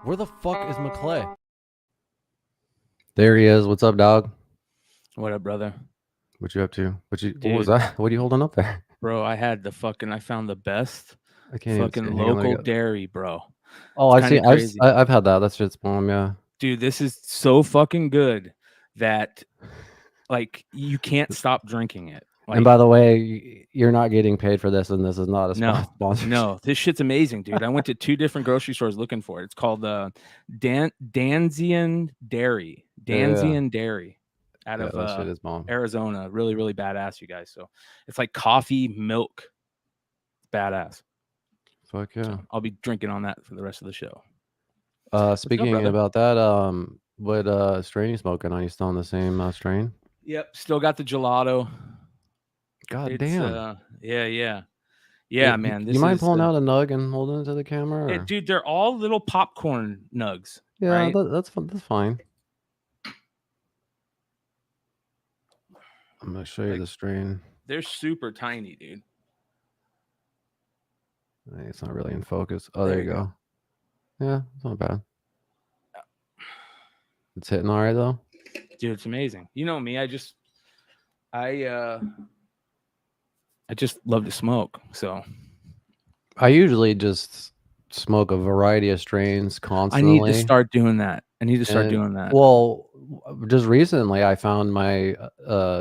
Where the fuck is McClay? There he is. What's up, dog? What up, brother? What you up to? What was Dude. that? What are you holding up there? Bro, I found the best I can't even fucking see. Hang on, let me local get- dairy, bro. Oh, It's I've kinda seen. crazy. I've had that. That shit's bomb. Yeah. Dude, this is so fucking good that like you can't stop drinking it. Like, And by the way, you're not getting paid for this, and this is not a sponsor. no, this shit's amazing, dude. I went to 2 different grocery stores looking for it. It's called Danzian Dairy. Danzian Dairy out Yeah, that shit of is bomb. Arizona. Really, really badass, you guys. So it's like coffee milk. It's badass. Fuck yeah. So I'll be drinking on that for the rest of the show. Speaking brother? about that, what strain you smoking? Are you still on the same strain? Yep, still got the gelato. God It's, damn. yeah, man. You This mind is pulling out a nug and holding it to the camera? Or? dude. They're all little popcorn nugs. Yeah, right? that's fun. That's fine. I'm gonna show you the strain. They're super tiny, dude. It's not really in focus. Oh, there you go. Yeah, it's not bad. It's hitting all right though. Dude, it's amazing. You know me. I just love to smoke. So I usually just smoke a variety of strains constantly. I need to start doing that. Well, just recently I found my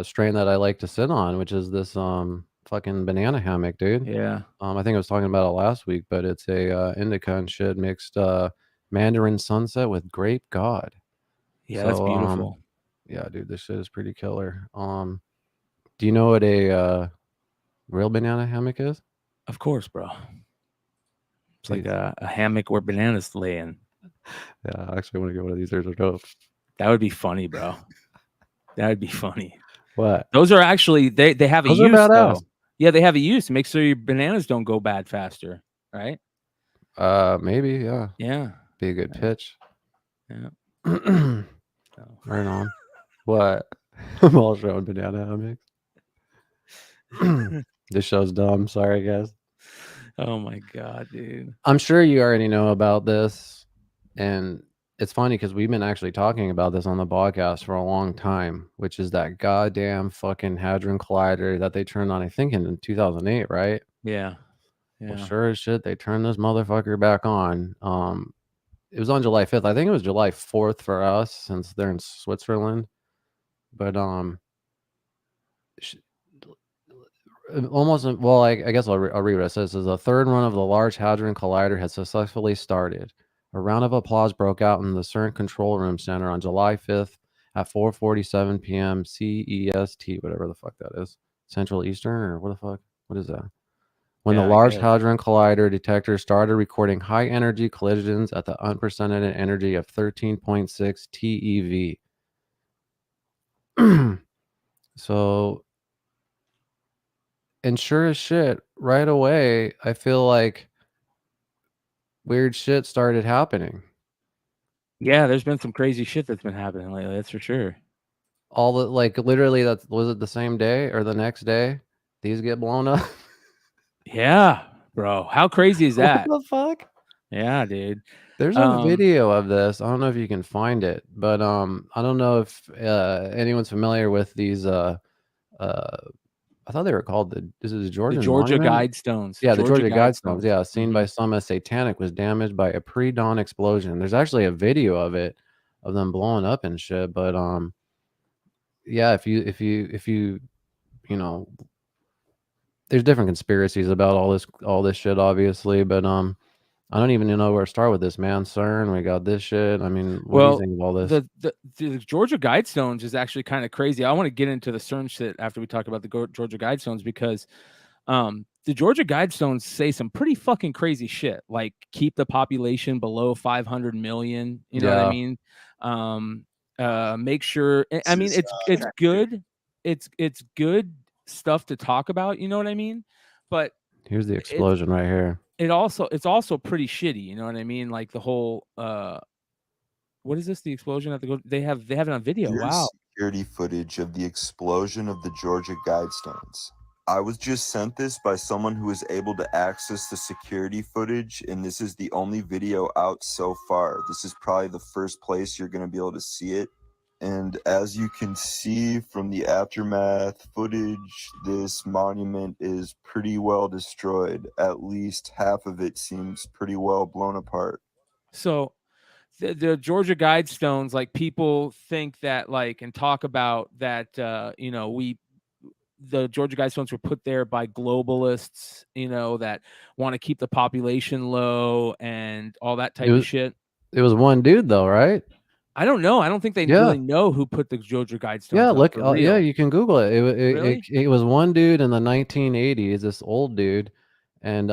strain that I like to sit on, which is this fucking banana hammock, dude. Yeah. I think I was talking about it last week, but it's a indica and shit mixed Mandarin Sunset with Grape God. Yeah, that's beautiful. Yeah, dude, this shit is pretty killer. Do you know what a real banana hammock is? Of course, bro. It's like a hammock where bananas lay in. Yeah, I actually want to get one of these. They're dope. That would be funny, bro. That would be funny. What? Those are actually they have a Those use are badass. though. Yeah, they have a use. Make sure your bananas don't go bad faster, right? Maybe, yeah. Yeah. Be a good pitch. Yeah. Right on. What? I'm all showing banana hammocks. This show's dumb. Sorry, guys. Oh my god, dude. I'm sure you already know about this, and it's funny because we've been actually talking about this on the Bogcast for a long time, which is that goddamn fucking Hadron Collider that they turned on, I think, in 2008, right? Yeah. Well, sure as shit, they turned this motherfucker back on. It was on July 5th. I think it was July 4th for us since they're in Switzerland. But almost, well, I guess I'll read what it says. It says the third run of the Large Hadron Collider has successfully started. A round of applause broke out in the CERN Control Room Center on July 5th at 4:47 p.m. CEST, whatever the fuck that is. Central Eastern, or what the fuck? What is that? When the Large Hadron Collider detector started recording high energy collisions at the unprecedented energy of 13.6 TeV. So, and sure as shit, right away, I feel like weird shit started happening. Yeah, there's been some crazy shit that's been happening lately. That's for sure. All the literally, that was it the same day or the next day? These get blown up. Yeah, bro. How crazy is that? What the fuck? Yeah, dude. There's a video of this. I don't know if you can find it, but I don't know if anyone's familiar with these. I thought they were called the Georgia Guidestones. Yeah, the Georgia Guidestones. Yeah, seen by some as satanic, was damaged by a pre-dawn explosion. There's actually a video of it, of them blowing up and shit. But yeah, if you know, there's different conspiracies about all this shit, obviously. But I don't even know where to start with this, man. CERN, we got this shit. I mean, what do you think of all this? The Georgia Guidestones is actually kind of crazy. I want to get into the CERN shit after we talk about the Georgia Guidestones, because the Georgia Guidestones say some pretty fucking crazy shit, like keep the population below 500 million. You know what I mean? Make sure. I mean, it's good. It's good stuff to talk about. You know what I mean? But here's the explosion right here. It's also pretty shitty, you know what I mean? Like the whole what is this? The explosion at the they have it on video. Here's wow. Security footage of the explosion of the Georgia Guidestones. I was just sent this by someone who was able to access the security footage, and this is the only video out so far. This is probably the first place you're going to be able to see it. And as you can see from the aftermath footage, this monument is pretty well destroyed. At least half of it seems pretty well blown apart. So the Georgia Guidestones, like people think that like and talk about that the Georgia Guidestones were put there by globalists, that want to keep the population low and all that It type of was shit. it was one dude though, right? I don't know. I don't think they Yeah. really know who put the Georgia Yeah, Guidestones up look, for yeah, real. you can Google it. Really? It was one dude in the 1980s, this old dude, and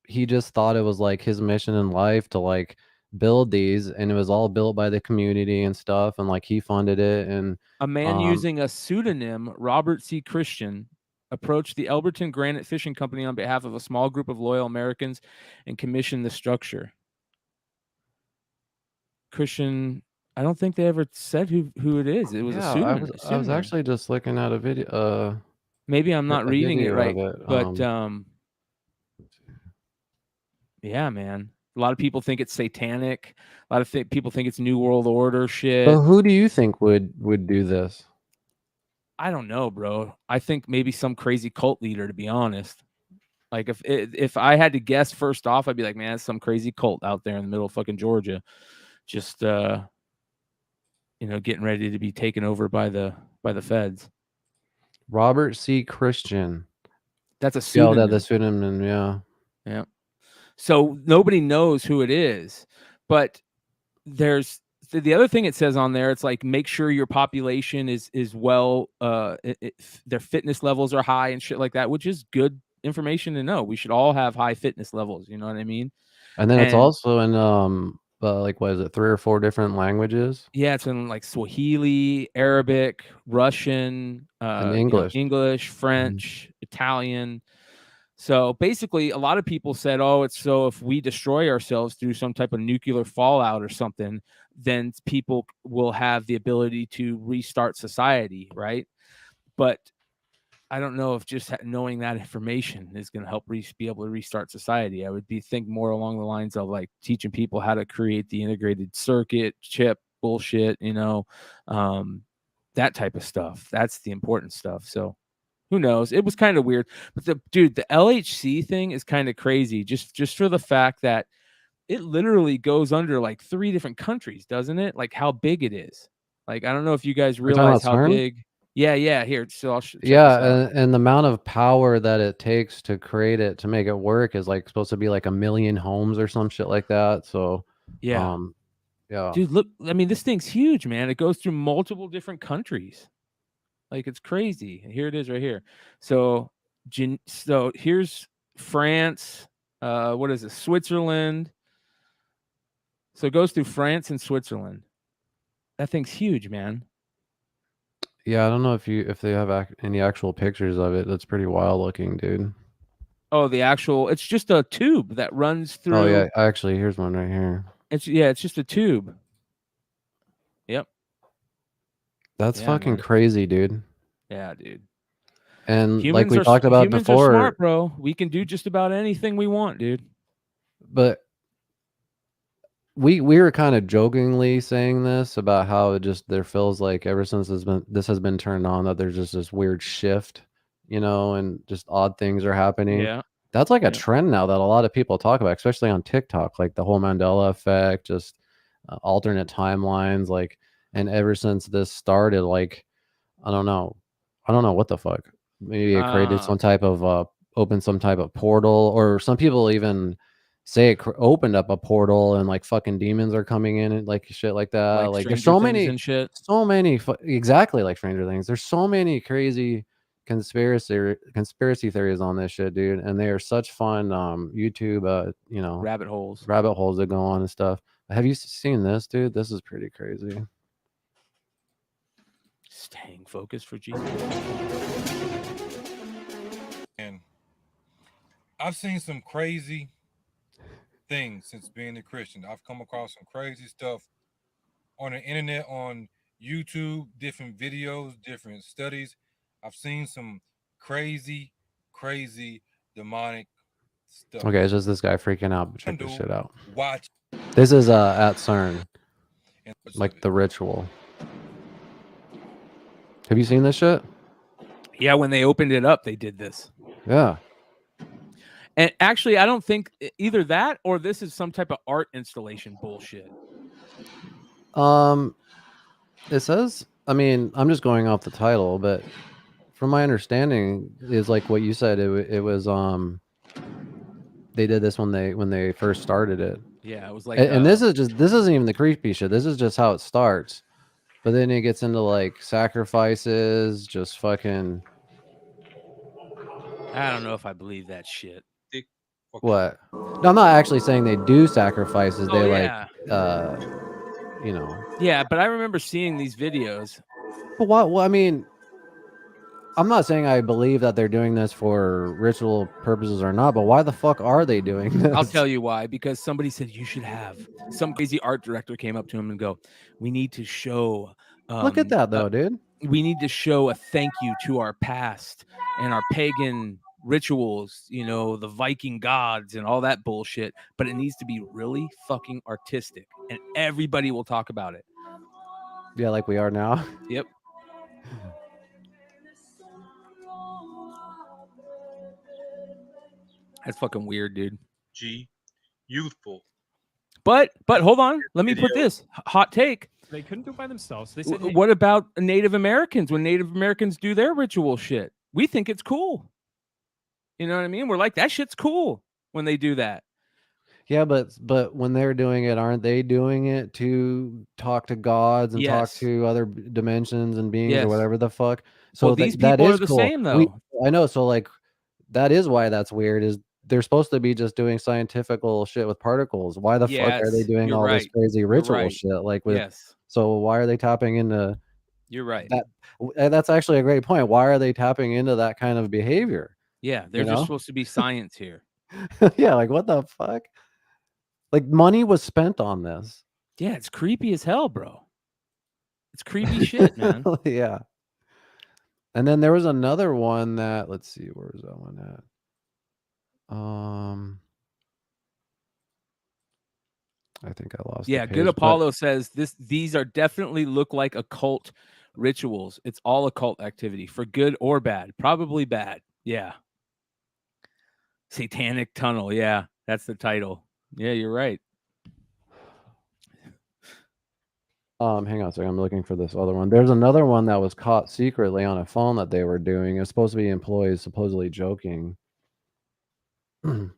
he just thought it was like his mission in life to like build these, and it was all built by the community and stuff, and like he funded it, and A man um, using a pseudonym, Robert C. Christian, approached the Elberton Granite Fishing Company on behalf of a small group of loyal Americans and commissioned the structure. Christian, I don't think they ever said who it is. It was a yeah, pseudonym. I was actually just looking at a video, Maybe I'm not a reading it video right, of it. but yeah, man. A lot of people think it's satanic. A lot of people think it's New World Order shit. But who do you think would do this? I don't know, bro. I think maybe some crazy cult leader, to be honest. Like if I had to guess first off, I'd be like, man, it's some crazy cult out there in the middle of fucking Georgia, just getting ready to be taken over by the feds. Robert C. Christian. That's a Yeah, that the pseudonym. pseudonym. Yeah. Yeah. So nobody knows who it is, but there's the other thing it says on there. It's like make sure your population is well, their fitness levels are high and shit like that, which is good information to know. We should all have high fitness levels. You know what I mean? And then it's And also in like what is it, 3 or 4 different languages yeah, it's in like Swahili, Arabic, Russian, and English. English, Mhm. French, Italian. So basically, a lot of people said, "Oh, it's so if we destroy ourselves through some type of nuclear fallout or something, then people will have the ability to restart society, right?" But I don't know if just knowing that information is going to help be able to restart society. I would think more along the lines of like teaching people how to create the integrated circuit chip bullshit, that type of stuff. That's the important stuff. So who knows? It was kind of weird, but the LHC thing is kind of crazy. Just for the fact that it literally goes under like 3 different countries, doesn't it? Like how big it is. Like I don't know if you guys Are you talking realize about how CERN? big. Yeah. Here, so I'll check this out. Yeah, and the amount of power that it takes to create it to make it work is like supposed to be like 1,000,000 homes or some shit like that. So, Yeah. um, yeah. Dude, look, I mean, this thing's huge, man. It goes through multiple different countries. Like it's crazy. Here it is right here. So, so here's France. What is it? Switzerland. So it goes through France and Switzerland. That thing's huge, man. Yeah, I don't know if they have any actual pictures of it. That's pretty wild looking, dude. Oh, it's just a tube that runs Oh yeah, through. actually, here's one right here. It's just a tube. Yep. That's Yeah, fucking man. crazy, dude. Yeah, dude. And like we talked about Humans are before, smart, bro. We can do just about anything we want, dude. but we were kind of jokingly saying this about how it just there feels like ever since this has been turned on that there's just this weird shift, and just odd things are happening. Yeah. That's like a Yeah. trend now that a lot of people talk about, especially on TikTok, like the whole Mandela effect, just alternate timelines, like, and ever since this started, like, I don't know, what the fuck. Maybe it created Uh some type of opened some type of portal, or some people even say it opened up a portal and like fucking demons are coming in and like shit like that. like Like there's Stranger Things and shit. so many exactly like Stranger Things. There's so many crazy conspiracy theories on this shit, dude, and they are such fun YouTube Rabbit holes. rabbit holes that go on and stuff. Have you seen this, dude? This is pretty crazy. Staying focused for Jesus. And I've seen some crazy things since being a Christian. I've come across some crazy stuff on the internet, on YouTube, different videos, different studies. I've seen some crazy, crazy, demonic stuff. Okay, it's just this guy freaking out. Check this shit out. Watch. This is at CERN, And like the ritual. Have you seen this shit? Yeah, when they opened it up, they did this. Yeah. And actually, I don't think either that or this is some type of art installation bullshit. It says, I mean, I'm just going off the title, but from my understanding is like what you said, it was they did this when they first started it. Yeah, it was like And this isn't even the creepy shit. This is just how it starts. But then it gets into like sacrifices, just fucking I don't know if I believe that shit. what? No, I'm not actually saying they do sacrifices. Oh, They yeah. like you know. Yeah, but I remember seeing these videos. But what? Well, I mean, I'm not saying I believe that they're doing this for ritual purposes or not, but why the fuck are they doing this? I'll tell you why. Because somebody said you should have. Some crazy art director came up to him and go, "We need to show." Look at that though, dude. We need to show a thank you to our past and our pagan rituals, you know, the Viking gods and all that bullshit. But it needs to be really fucking artistic, and everybody will talk about it. Yeah, like we are now. Yep. That's fucking weird, dude. Youthful. But hold on. Let me put this hot take. They couldn't do it by themselves. They said, hey, What about Native Americans when Native Americans do their ritual shit? We think it's cool. You know what I mean? We're like, that shit's cool when they do that. Yeah, but when they're doing it, aren't they doing it to talk to gods and talk Yes. to other dimensions and beings Yes. or whatever the fuck? So Well, these that people is are the cool. same, though. I know. So like, that is why that's weird. Is they're supposed to be just doing scientifical shit with particles? Why the fuck are they Yes, doing you're all this right. crazy ritual right. shit? Like with Yes, so why are they tapping into you're right. that? That's actually a great point. Why are they tapping into that kind of behavior? Yeah, they're you just know? supposed to be science here. Yeah, like what the fuck? Like money was spent on this. Yeah, it's creepy as hell, bro. It's creepy shit, man. Yeah. And then there was another one that, let's see, where was that one at? I think I lost. Yeah, the page, Good but- Apollo says these are definitely look like occult rituals. It's all occult activity for good or bad. Probably bad. Yeah. Satanic Tunnel. Yeah, that's the title. Yeah, you're right. Hang on a second. I'm looking for this other one. There's another one that was caught secretly on a phone that they were doing. It's supposed to be employees supposedly joking. But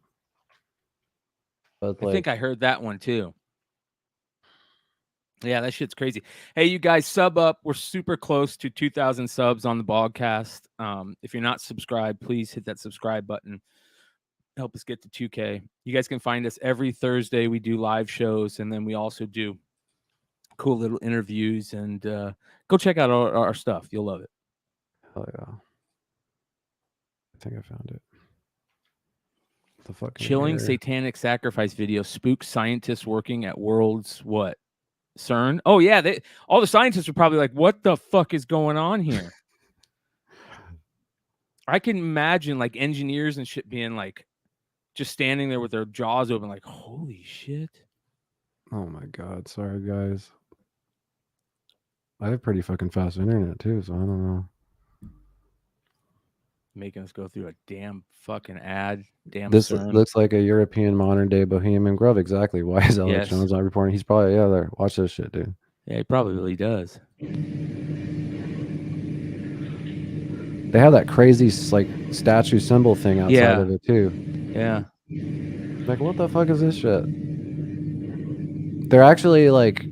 I think I heard that one too. Yeah, that shit's crazy. Hey, you guys, sub up. We're super close to 2,000 subs on the Bogcast. If you're not subscribed, please hit that subscribe button. Help us get to 2K. You guys can find us every Thursday. We do live shows, and then we also do cool little interviews. And go check out our stuff. You'll love it. Hell yeah. I think I found it. The fucking Chilling hair. satanic sacrifice video spooks scientists working at World's what? CERN? Oh yeah, all the scientists are probably like, "What the fuck is going on here?" I can imagine like engineers and shit being like, just standing there with their jaws open, like, "Holy shit!" Oh my god, sorry guys. I have pretty fucking fast internet too, so I don't know. Making us go through a damn fucking ad. Damn. This CERN. looks like a European modern day Bohemian Grove. Exactly. Why is Alex Yes. Jones not reporting? He's probably there. Watch this shit, dude. Yeah, he probably really does. They have that crazy like statue symbol thing outside Yeah. of it too. Yeah. Like, what the fuck is this shit? They're actually like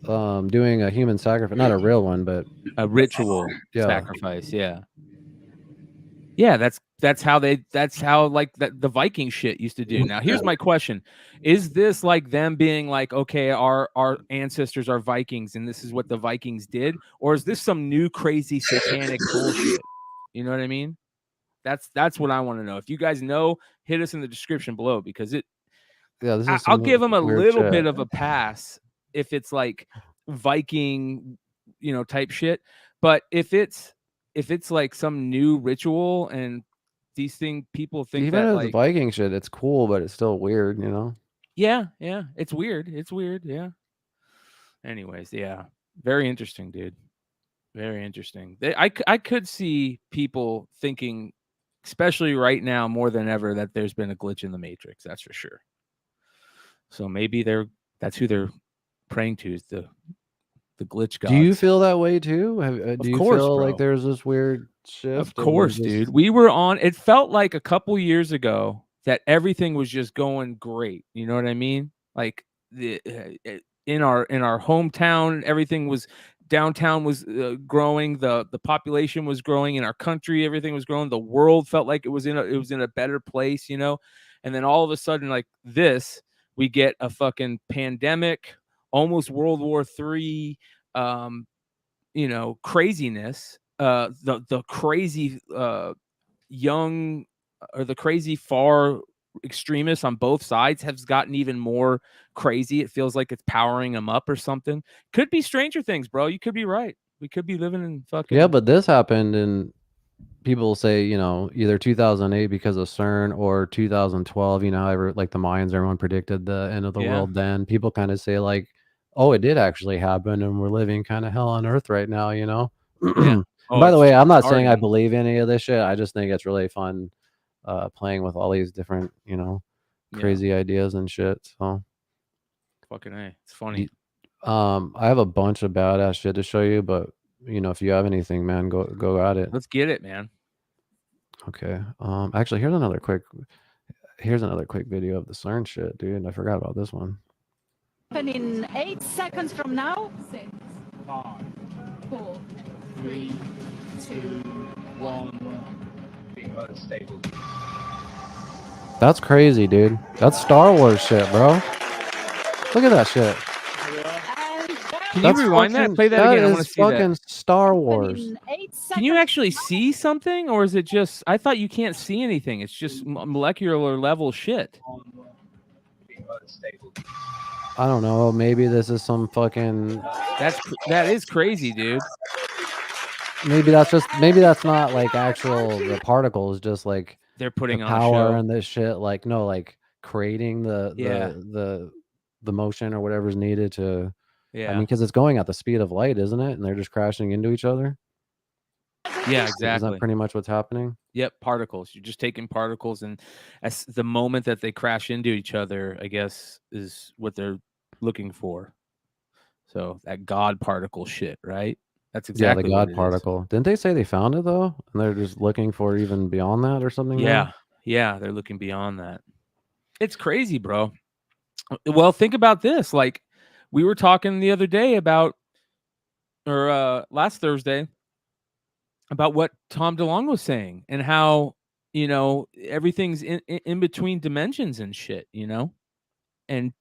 doing a human sacrifice, not a real one, but A ritual Yeah. sacrifice. Yeah. Yeah, that's how like the Viking shit used to do. Now, here's my question. Is this like them being like, okay, our ancestors are Vikings and this is what the Vikings did? Or is this some new crazy satanic bullshit? You know what I mean? That's what I want to know. If you guys know, hit us in the description below because yeah, this is I'll some give them a weird little shit. bit of a pass if it's like Viking, type shit. But if it's if it's like some new ritual and these people think Even that as like Viking shit, it's cool, but it's still weird, you know. yeah, it's weird. Yeah. Anyways, yeah, very interesting, dude. Very interesting. I could see people thinking, especially right now more than ever, that there's been a glitch in the Matrix. That's for sure. So maybe that's who they're praying to, is the glitch gods. Do you feel that way too? Do you course, feel bro. like there's this weird shift? Of course, dude. We were on. It felt like a couple years ago that everything was just going great. You know what I mean? Like in our hometown, everything was downtown was growing. The population was growing in our country. Everything was growing. The world felt like it was in a better place. You know, and then all of a sudden, like this, we get a fucking pandemic, almost World War III. You know, craziness. The crazy young or the crazy far extremists on both sides has gotten even more crazy. It feels like it's powering them up or something. Could be Stranger Things, bro. You could be right. We could be living in fucking Yeah, but this happened in, people say, you know, either 2008 because of CERN or 2012, you know, like the Mayans, everyone predicted the end of the world then. People kind of say like, oh, it did actually happen and we're living kind of hell on earth right now, you know? Yeah. By the way, I'm not saying I already. believe any of this shit. I just think it's really fun playing with all these different, you know, crazy ideas and shit. So fucking A. It's funny. I have a bunch of badass shit to show you, but you know, if you have anything, man, go at it. Let's get it, man. Okay. Actually, here's another quick video of the CERN shit, dude. I forgot about this one. In 8 seconds from now. 6, 5, 4, 3, 2, 1. That's crazy, dude. That's Star Wars shit, bro. Look at that shit. Can you rewind that? Play that again. I want to see fucking that. Star Wars. Can you actually see something, or is it just? I thought you can't see anything. It's just molecular level shit. I don't know. Maybe this is some fucking. That is crazy, dude. Maybe that's not like actual the particles, just like they're putting the on power a show. and this shit. Like no, like creating the motion or whatever's needed to. Yeah. I mean, because it's going at the speed of light, isn't it? And they're just crashing into each other. Yeah, exactly. Is that pretty much what's happening? Yep, particles. You're just taking particles, and as the moment that they crash into each other, I guess, is what they're looking for. So that God particle shit, right? That's exactly the God particle. Didn't they say they found it though? And they're just looking for even beyond that or something? Yeah, they're looking beyond that. It's crazy, bro. Well, think about this. Like, we were talking the other day about, or last Thursday, about what Tom DeLonge was saying and how, you know, everything's in between dimensions and shit, you know? And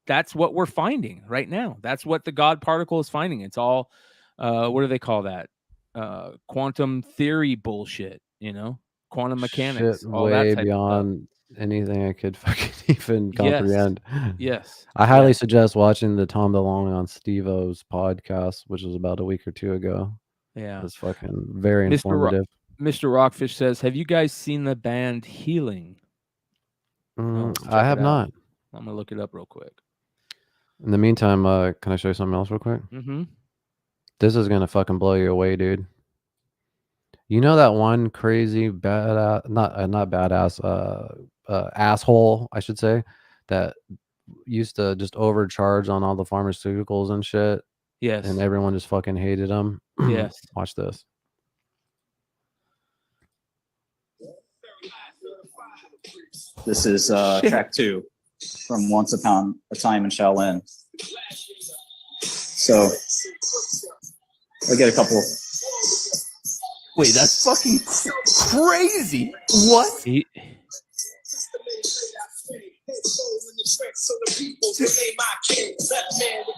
that's what we're finding right now. That's what the God particle is finding. It's all, what do they call that? Quantum theory bullshit, you know? Quantum mechanics, shit all that way type beyond of stuff. anything I could fucking even comprehend. Yes. I highly suggest watching the Tom DeLonge on Steve-O's podcast, which was about a week or two ago. Yeah. It's fucking very informative. Mr. Rockfish says, have you guys seen the band Healing? I have not. I'm going to look it up real quick. In the meantime, can I show you something else real quick? Mm-hmm. This is going to fucking blow you away, dude. You know that one crazy badass, not badass, asshole, I should say, that used to just overcharge on all the pharmaceuticals and shit? Yes. And everyone just fucking hated him? Yes. Watch this. This is track 2 from Once Upon a Time in Shaolin. So I get a couple. Wait, that's fucking crazy. What?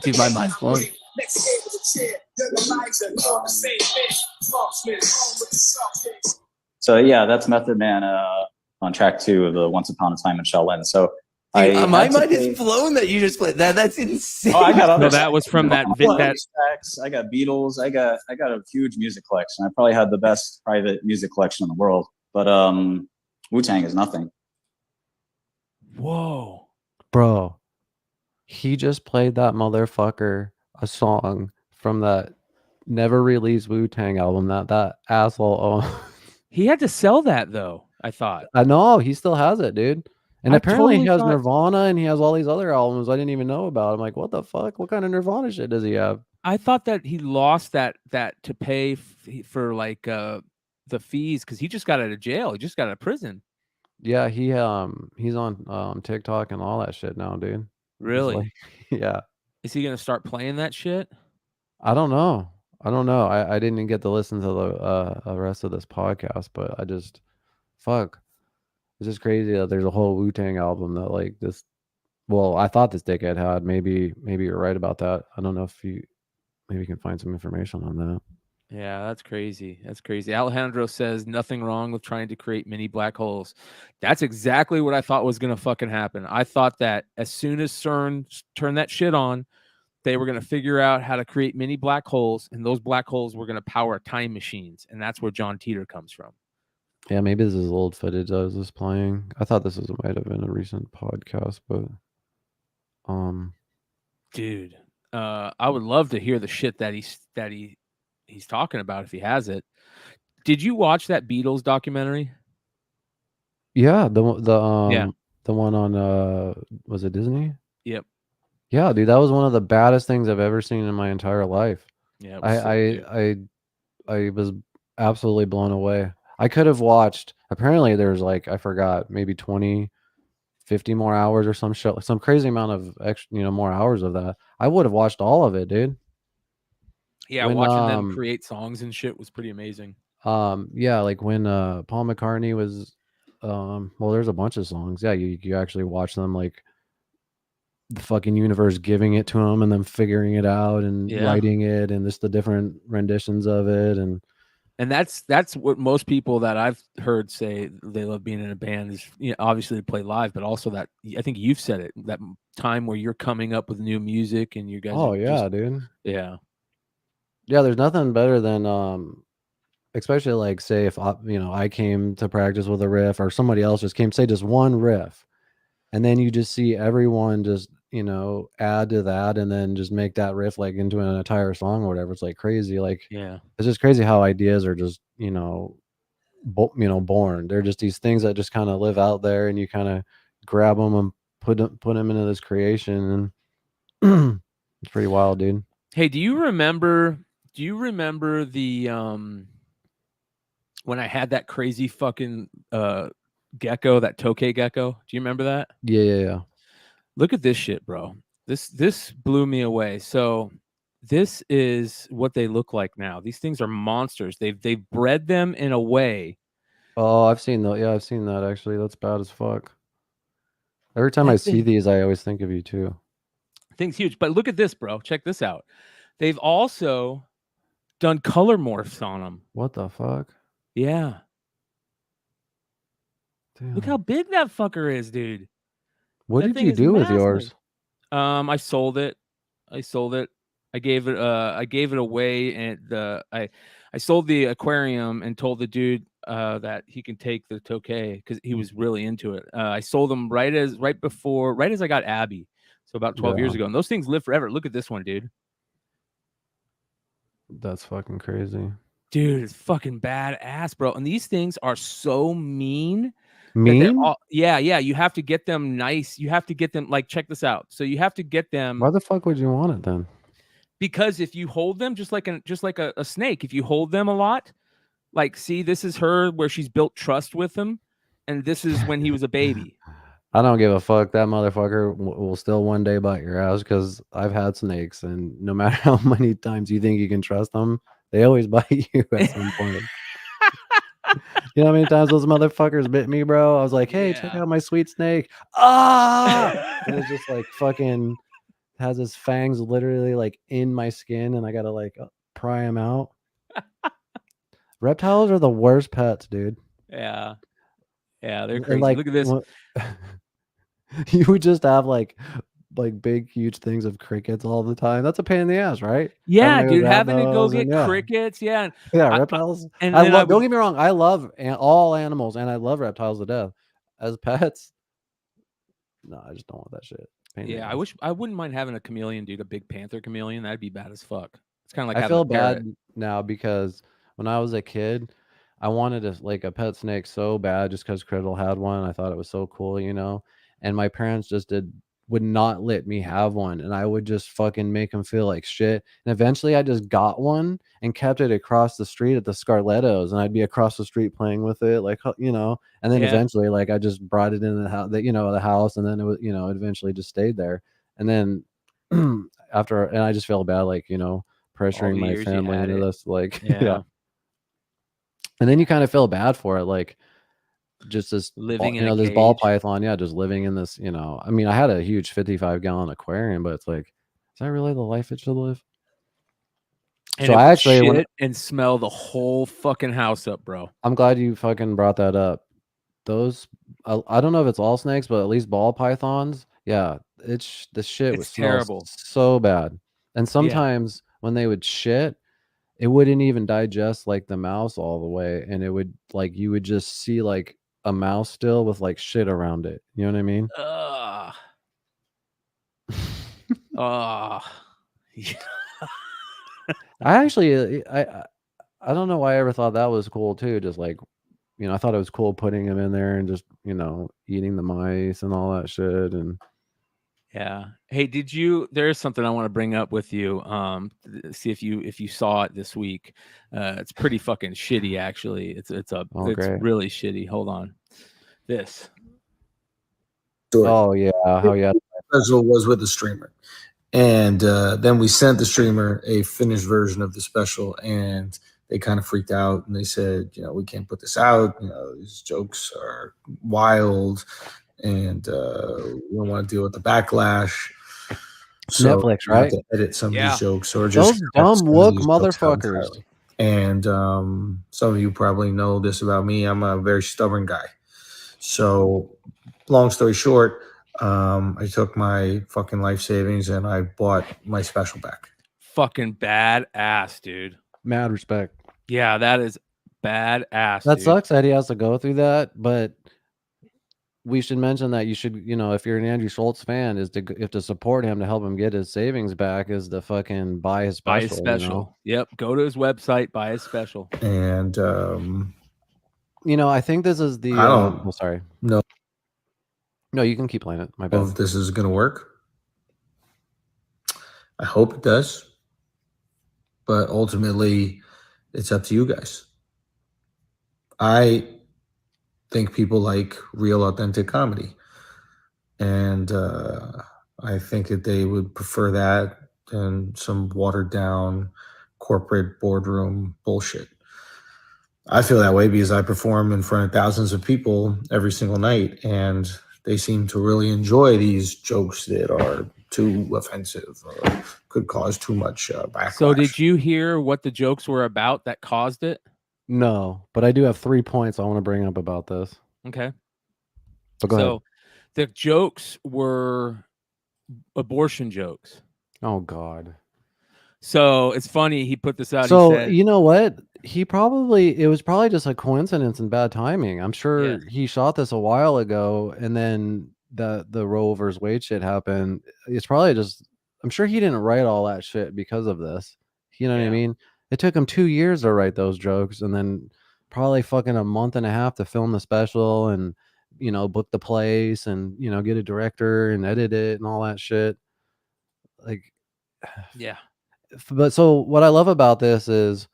Dude, my mind's blown. So yeah, that's Method Man on track 2 of the Once Upon a Time in Shaolin. So Dude, my had to mind pay- is blown that you just played that. That's insane. Oh, I got other No, that was from that tracks. I got Beatles. I got a huge music collection. I probably had the best private music collection in the world. But Wu-Tang is nothing. Whoa. Bro, he just played that motherfucker a song from that never released Wu-Tang album that asshole He had to sell that though, I thought. I know he still has it, dude. And I apparently he totally has thought- Nirvana and he has all these other albums I didn't even know about. I'm like, what the fuck? What kind of Nirvana shit does he have? I thought that he lost that to pay for like the fees because he just got out of jail. He just got out of prison. Yeah, he's on TikTok and all that shit now, dude. He's Really? like, yeah. Is he gonna start playing that shit? I don't know. I didn't get to listen to the rest of this podcast, but I just fuck. It's just crazy that there's a whole Wu-Tang album that like this. Well, I thought this dickhead had. Maybe you're right about that. I don't know if maybe you can find some information on that. Yeah, that's crazy. That's crazy. Alejandro says nothing wrong with trying to create mini black holes. That's exactly what I thought was gonna fucking happen. I thought that as soon as CERN turned that shit on, they were gonna figure out how to create mini black holes, and those black holes were gonna power time machines, and that's where John Teeter comes from. Yeah, maybe this is old footage I was just playing. I thought this might have been a recent podcast, but Dude, I would love to hear the shit that he's talking about if he has it. Did you watch that Beatles documentary? yeah, the one on was it Disney? Yep. Yeah, dude, that was one of the baddest things I've ever seen in my entire life. Yeah. It was sick, dude. I was absolutely blown away. I could have watched, apparently there's like, I forgot, maybe 20, 50 more hours or some crazy amount of extra, more hours of that. I would have watched all of it, dude. Yeah, when, watching them create songs and shit was pretty amazing. Yeah, like when Paul McCartney was well, there's a bunch of songs. Yeah, you actually watch them, like the fucking universe giving it to him and then figuring it out and writing it and just the different renditions of it. And that's what most people that I've heard say they love being in a band is, obviously to play live, but also that I think you've said it, that time where you're coming up with new music and you guys. Oh yeah, dude. Yeah. Yeah, there's nothing better than especially like say if I came to practice with a riff or somebody else just came, say just one riff, and then you just see everyone just add to that and then just make that riff like into an entire song or whatever. It's like crazy. Like, yeah, it's just crazy how ideas are just born. They're just these things that just kind of live out there, and you kind of grab them and put them into this creation, and it's pretty wild, dude. Hey, do you remember the when I had that crazy fucking gecko, that tokay gecko? Do you remember that? Yeah. Look at this shit, bro. This blew me away. So this is what they look like now. These things are monsters. They've bred them in a way. Oh, I've seen that. Yeah, I've seen that actually. That's bad as fuck. Every time I see these, I always think of you too. Thing's huge. But look at this, bro. Check this out. They've also done color morphs on them. What the fuck? Yeah. Damn. Look how big that fucker is, dude. What did you do with yours? I sold it. I gave it away, and I sold the aquarium and told the dude that he can take the tokay because he was really into it. I sold them right as I got Abby, so about 12 years ago. And those things live forever. Look at this one, dude. That's fucking crazy. Dude, it's fucking badass, bro. And these things are so mean. Mean? Yeah. You have to get them nice. You have to get them, like, check this out. So you have to get them. Why the fuck would you want it then? Because if you hold them just like a snake, if you hold them a lot, like, see, this is her where she's built trust with him, and this is when he was a baby. I don't give a fuck. That motherfucker will still one day bite your ass, because I've had snakes, and no matter how many times you think you can trust them, they always bite you at some point. You know how many times those motherfuckers bit me, bro? I was like, hey, check out my sweet snake. Ah! And it's just like fucking has his fangs literally like in my skin, and I gotta like pry him out. Reptiles are the worst pets, dude. Yeah, they're crazy. Like, look at this. You would just have like big huge things of crickets all the time. That's a pain in the ass, right? Yeah, Having to go dude, grab having to go those get and yeah. crickets. Yeah. Yeah, I- reptiles. and I then I love. Don't would, get me wrong. I love all animals, and I love reptiles to death. As pets, no, I just don't want that shit. Pain in the yeah, ass. I wouldn't mind having a chameleon, dude, a big panther chameleon. That'd be bad as fuck. It's kind of like I having a feel parrot. bad now because when I was a kid, I wanted a pet snake so bad just because Criddle had one. I thought it was so cool, and my parents just would not let me have one, and I would just fucking make them feel like shit. And eventually, I just got one and kept it across the street at the Scarlettos, and I'd be across the street playing with it, And then Yeah. eventually, like I just brought it in the house, the house, and then it was, it eventually just stayed there. And then and I just feel bad, pressuring the my years you family had into it. this, Yeah. yeah. And then you kind of feel bad for it, like just this Living in a this ball cage. python, yeah, just living in this, I mean, I had a huge 55-gallon aquarium, but it's like, is that really the life it should live? And So it I would actually, shit and smell the whole fucking house up, bro. I'm glad you fucking brought that up. Those, I don't know if it's all snakes, but at least ball pythons, yeah, the shit would It's smell terrible. so bad. And Yeah. sometimes when they would shit, it wouldn't even digest like the mouse all the way, and it would you would just see like a mouse still with like shit around it. You know what I mean? Ugh. Ugh. I actually, I don't know why I ever thought that was cool too. Just like, I thought it was cool putting them in there and just eating the mice and all that shit. And Yeah. Hey, there's something I want to bring up with you. See if you saw it this week. It's pretty fucking shitty, actually. It's great. really shitty. Hold on. This. Oh yeah, how yeah. Special was with the streamer, and then we sent the streamer a finished version of the special, and they kind of freaked out and they said, we can't put this out. These jokes are wild, and we don't want to deal with the backlash. So Netflix, we have right? to edit some of Yeah. these jokes, or just Those cut dumb some of woke these jokes out motherfuckers. entirely. And some of you probably know this about me. I'm a very stubborn guy. So, long story short, I took my fucking life savings and I bought my special back. Fucking badass, dude. Mad respect. Yeah, that is badass. That dude. sucks that he has to go through that, but we should mention that you should, if you're an Andrew Schultz fan, is to support him to help him get his savings back, is to fucking buy his special. Buy his special. Yep. Go to his website, buy his special. And I think this is the. I don't sorry. know. No, you can keep playing it. My bad. If this is gonna work. I hope it does. But ultimately, it's up to you guys. I think people like real, authentic comedy. And I think that they would prefer that than some watered down corporate boardroom bullshit. I feel that way because I perform in front of thousands of people every single night, and they seem to really enjoy these jokes that are too offensive or could cause too much backlash. So did you hear what the jokes were about that caused it? No, but I do have 3 points I want to bring up about this. Okay. But go ahead. The jokes were abortion jokes. Oh God. So it's funny he put this out. So he said, you know what? It was probably just a coincidence and bad timing. I'm sure he shot this a while ago, and then the Roe versus Wade shit happened. It's probably just, I'm sure he didn't write all that shit because of this. You know what I mean? It took him 2 years to write those jokes, and then probably fucking a month and a half to film the special and book the place and get a director and edit it and all that shit. Like, yeah. But so what I love about this is,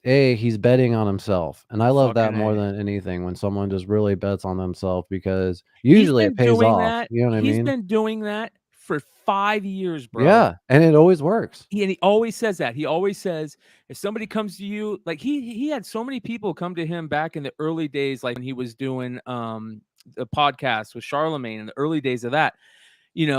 he's betting on himself, and I love that more than anything, when someone just really bets on themselves, because usually it pays off. You know what I mean? He's been doing that for 5 years, bro. Yeah, and it always works. He always says that. He always says, if somebody comes to you, like he had so many people come to him back in the early days, like when he was doing the podcast with Charlemagne in the early days of that.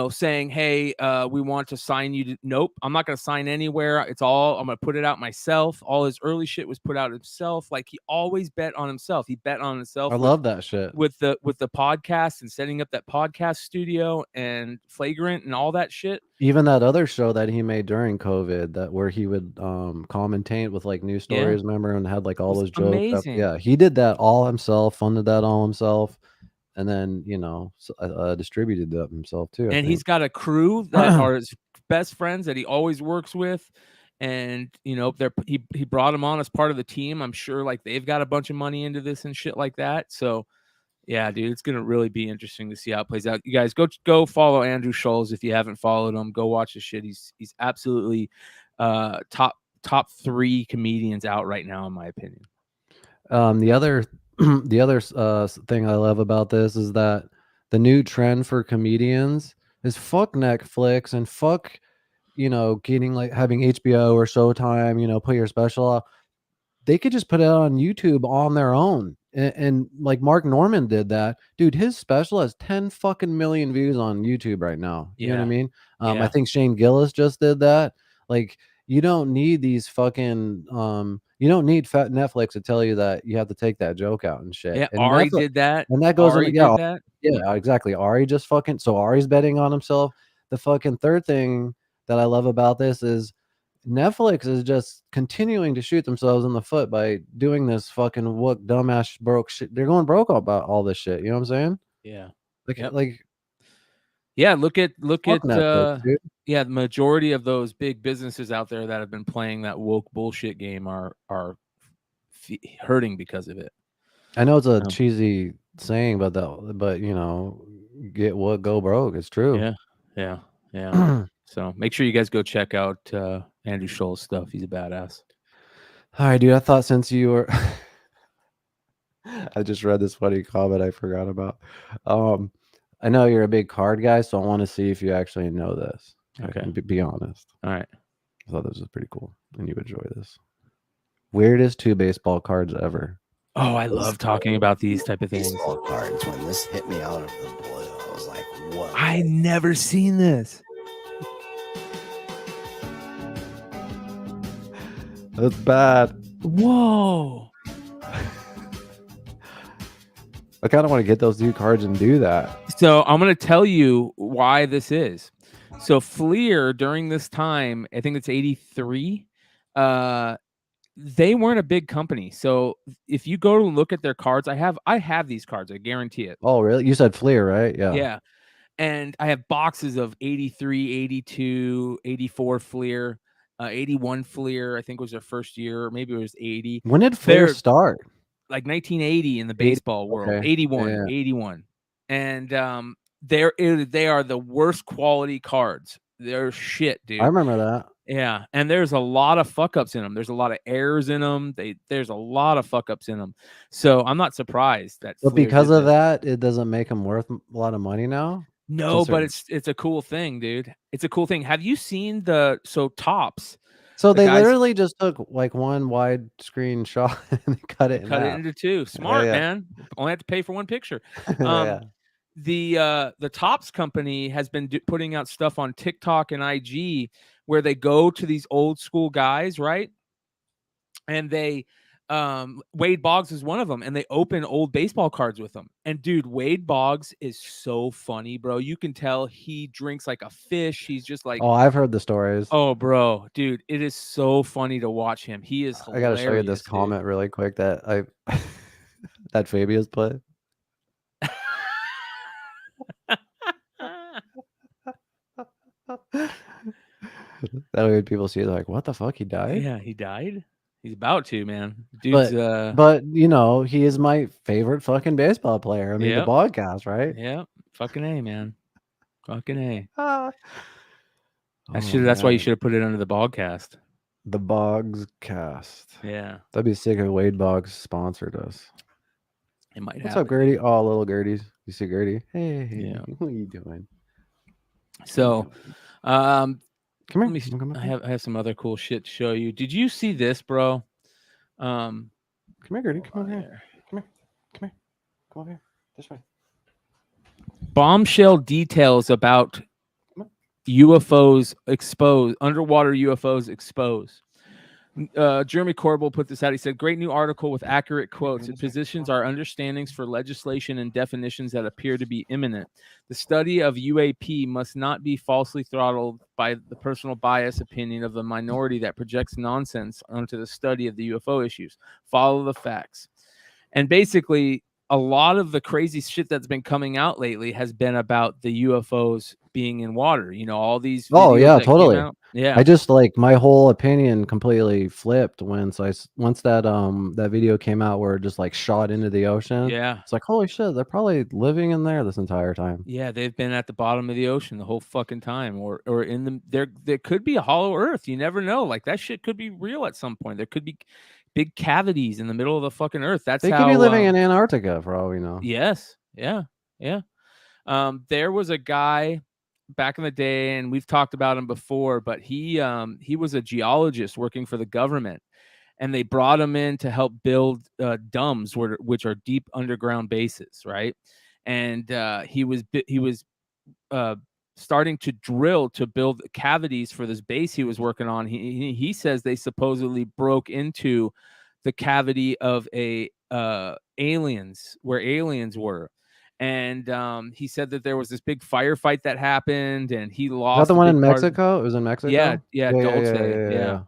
saying, hey, we want to sign you. Nope, I'm not going to sign anywhere. I'm going to put it out myself. All his early shit was put out himself. Like, he always bet on himself. He bet on himself. I love that shit. With the podcast and setting up that podcast studio and Flagrant and all that shit. Even that other show that he made during COVID, where he would commentate with like news stories, remember, and had like all those jokes. Amazing. Yeah, he did that all himself, funded that all himself, and then distributed that himself too. And he's got a crew that are his best friends that he always works with. And he brought him on as part of the team. I'm sure like they've got a bunch of money into this and shit like that. So yeah, dude, it's gonna really be interesting to see how it plays out. You guys go follow Andrew Schulz if you haven't followed him. Go watch his shit. He's absolutely top 3 comedians out right now, in my opinion. The other thing I love about this is that the new trend for comedians is fuck Netflix and fuck getting like having HBO or Showtime, put your special out. They could just put it on YouTube on their own. And like Mark Norman did that, dude. His special has 10 fucking million views on YouTube right now. You know what I mean? I think Shane Gillis just did that. Like, you don't need these fucking you don't need fat Netflix to tell you that you have to take that joke out and shit. Yeah, And Ari did that, and that goes Ari on. did that. Yeah, exactly. Ari just fucking Ari's betting on himself. The fucking third thing that I love about this is Netflix is just continuing to shoot themselves in the foot by doing this fucking what dumbass broke shit. They're going broke about all this shit. You know what I'm saying? Yeah. Yeah, look at Netflix, the majority of those big businesses out there that have been playing that woke bullshit game are hurting because of it. I know it's a cheesy saying, but get what, go broke. It's true. Yeah. So make sure you guys go check out Andrew Schulz stuff. He's a badass. All right, dude. I thought since you were I just read this funny comment I forgot about. I know you're a big card guy, so I want to see if you actually know this. Okay. Be honest. All right. I thought this was pretty cool, and you enjoy this. Weirdest 2 baseball cards ever. Oh, I love talking about these type of things. Baseball cards. When this hit me out of the blue, I was like, "What?" I never seen this. That's bad. Whoa. I kind of want to get those 2 cards and do that. So I'm going to tell you why this is. So Fleer during this time, I think it's 83. They weren't a big company. So if you go to look at their cards, I have these cards. I guarantee it. Oh, really? You said Fleer, right? Yeah. Yeah. And I have boxes of 83, 82, 84 Fleer, 81 Fleer, I think was their first year, or maybe it was 80. When did Fleer start? Like 1980 in the baseball world. Okay. 81. And they are the worst quality cards. They're shit, dude. I remember that. Yeah, and there's a lot of fuck ups in them. There's a lot of errors in them. There's a lot of fuck ups in them. So I'm not surprised that. But because of that, it doesn't make them worth a lot of money now. No, but it's a cool thing, dude. It's a cool thing. Have you seen Topps? So they literally just took like one wide screen shot and cut it into 2. Smart, man. Only have to pay for one picture. The Topps company has been putting out stuff on TikTok and IG where they go to these old school guys, right? And they Wade Boggs is one of them, and they open old baseball cards with them. And dude, Wade Boggs is so funny, bro. You can tell he drinks like a fish. He's just like, oh, I've heard the stories. Oh, bro, dude, it is so funny to watch him. He is hilarious. I gotta show you this comment really quick that that Fabia's put. That way people see it like, what the fuck? He died? Yeah, he died. He's about to, man. Dude's but he is my favorite fucking baseball player. I mean, the Bogcast, right? Yeah. Fucking A, man. Fucking A. That's why you should have put it under the Bogcast. The Bogcast. Yeah. That'd be sick if Wade Boggs sponsored us. It might What's up, Gertie? Oh, little Gertie's. You see Gertie? Hey, yeah. What are you doing? So come here. I have some other cool shit to show you. Did you see this, bro? Come here, Gertie. Come on here. Come over here. This way. Bombshell details about UFOs exposed, underwater UFOs exposed. Jeremy Corbell put this out. He said, great new article with accurate quotes. It positions our understandings for legislation and definitions that appear to be imminent. The study of UAP must not be falsely throttled by the personal bias opinion of the minority that projects nonsense onto the study of the UFO issues. Follow the facts. And basically, a lot of the crazy shit that's been coming out lately has been about the UFOs being in water. You know, all these videos Oh yeah, that came totally. out. Yeah. I just like my whole opinion completely flipped once that that video came out where it just like shot into the ocean. Yeah. It's like, holy shit, they're probably living in there this entire time. Yeah, they've been at the bottom of the ocean the whole fucking time, or in the there could be a hollow earth. You never know. Like that shit could be real at some point. There could be big cavities in the middle of the fucking earth. That's They how could be living in Antarctica for all we know. Yes. Yeah. Yeah. There was a guy back in the day, and we've talked about him before, but he was a geologist working for the government, and they brought him in to help build DUMBs, which are deep underground bases, right? And he was starting to drill to build cavities for this base he was working on. He says they supposedly broke into the cavity of aliens, where aliens were. And he said that there was this big firefight that happened, and he lost. Is that the one in Mexico? It was in Mexico. Yeah, Dulce. Yeah.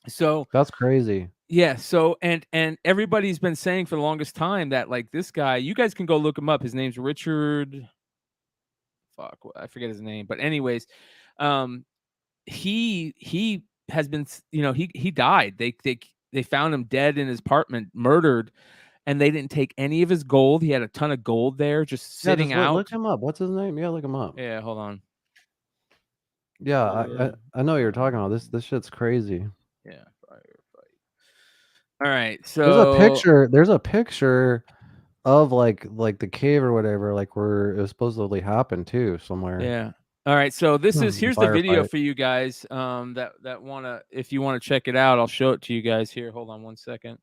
So that's crazy. Yeah. So and everybody's been saying for the longest time that like this guy, you guys can go look him up. His name's Richard. Fuck, I forget his name. But anyways, he has been, you know, he died. They found him dead in his apartment, murdered. And they didn't take any of his gold. He had a ton of gold there just sitting out. Look him up. What's his name? Yeah, look him up. Yeah, hold on. Yeah, I know what you're talking about. This shit's crazy. Yeah, firefight. All right, so there's a picture of like the cave or whatever, like where it was supposedly happened too, somewhere. Yeah. All right, so here's the video Firefight. for you guys. That wanna, if you want to check it out, I'll show it to you guys here. Hold on one second.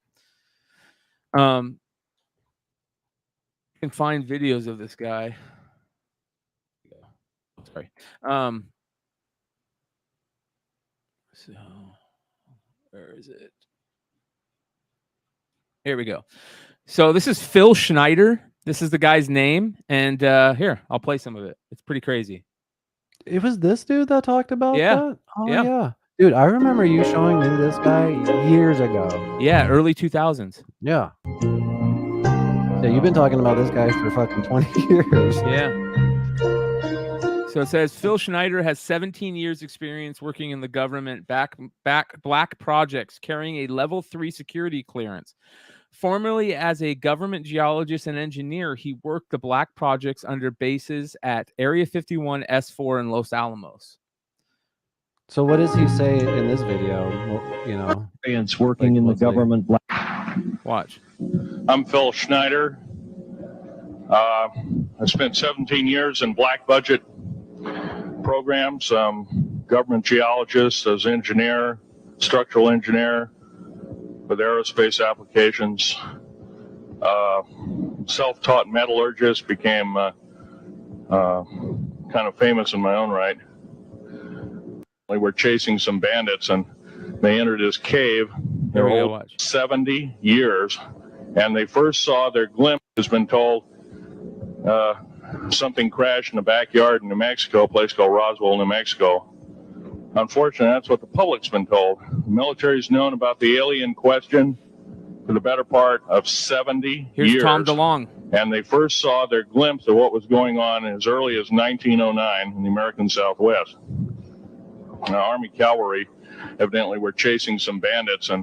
You can find videos of this guy. Sorry. So where is it? Here we go. So this is Phil Schneider. This is the guy's name. And here, I'll play some of it. It's pretty crazy. It was this dude that talked about that? Oh Yeah. yeah. Dude, I remember you showing me this guy years ago. Yeah, early 2000s. Yeah. Yeah, you've been talking about this guy for fucking 20 years. Yeah. So it says Phil Schneider has 17 years experience working in the government black projects, carrying a level 3 security clearance. Formerly as a government geologist and engineer, he worked the black projects under bases at Area 51, S4, and Los Alamos. So what does he say in this video? Well, you know, experience working in the government. Watch. I'm Phil Schneider. I spent 17 years in black budget programs, government geologist, as engineer, structural engineer with aerospace applications. Self-taught metallurgist, became kind of famous in my own right. We were chasing some bandits, and they entered this cave. They were old 70 years, and they first saw their glimpse, has been told, something crashed in the backyard in New Mexico, a place called Roswell, New Mexico. Unfortunately, that's what the public's been told. The military's known about the alien question for the better part of 70 years. Here's Tom DeLonge. And they first saw their glimpse of what was going on as early as 1909 in the American Southwest. Now, Army cavalry evidently were chasing some bandits, and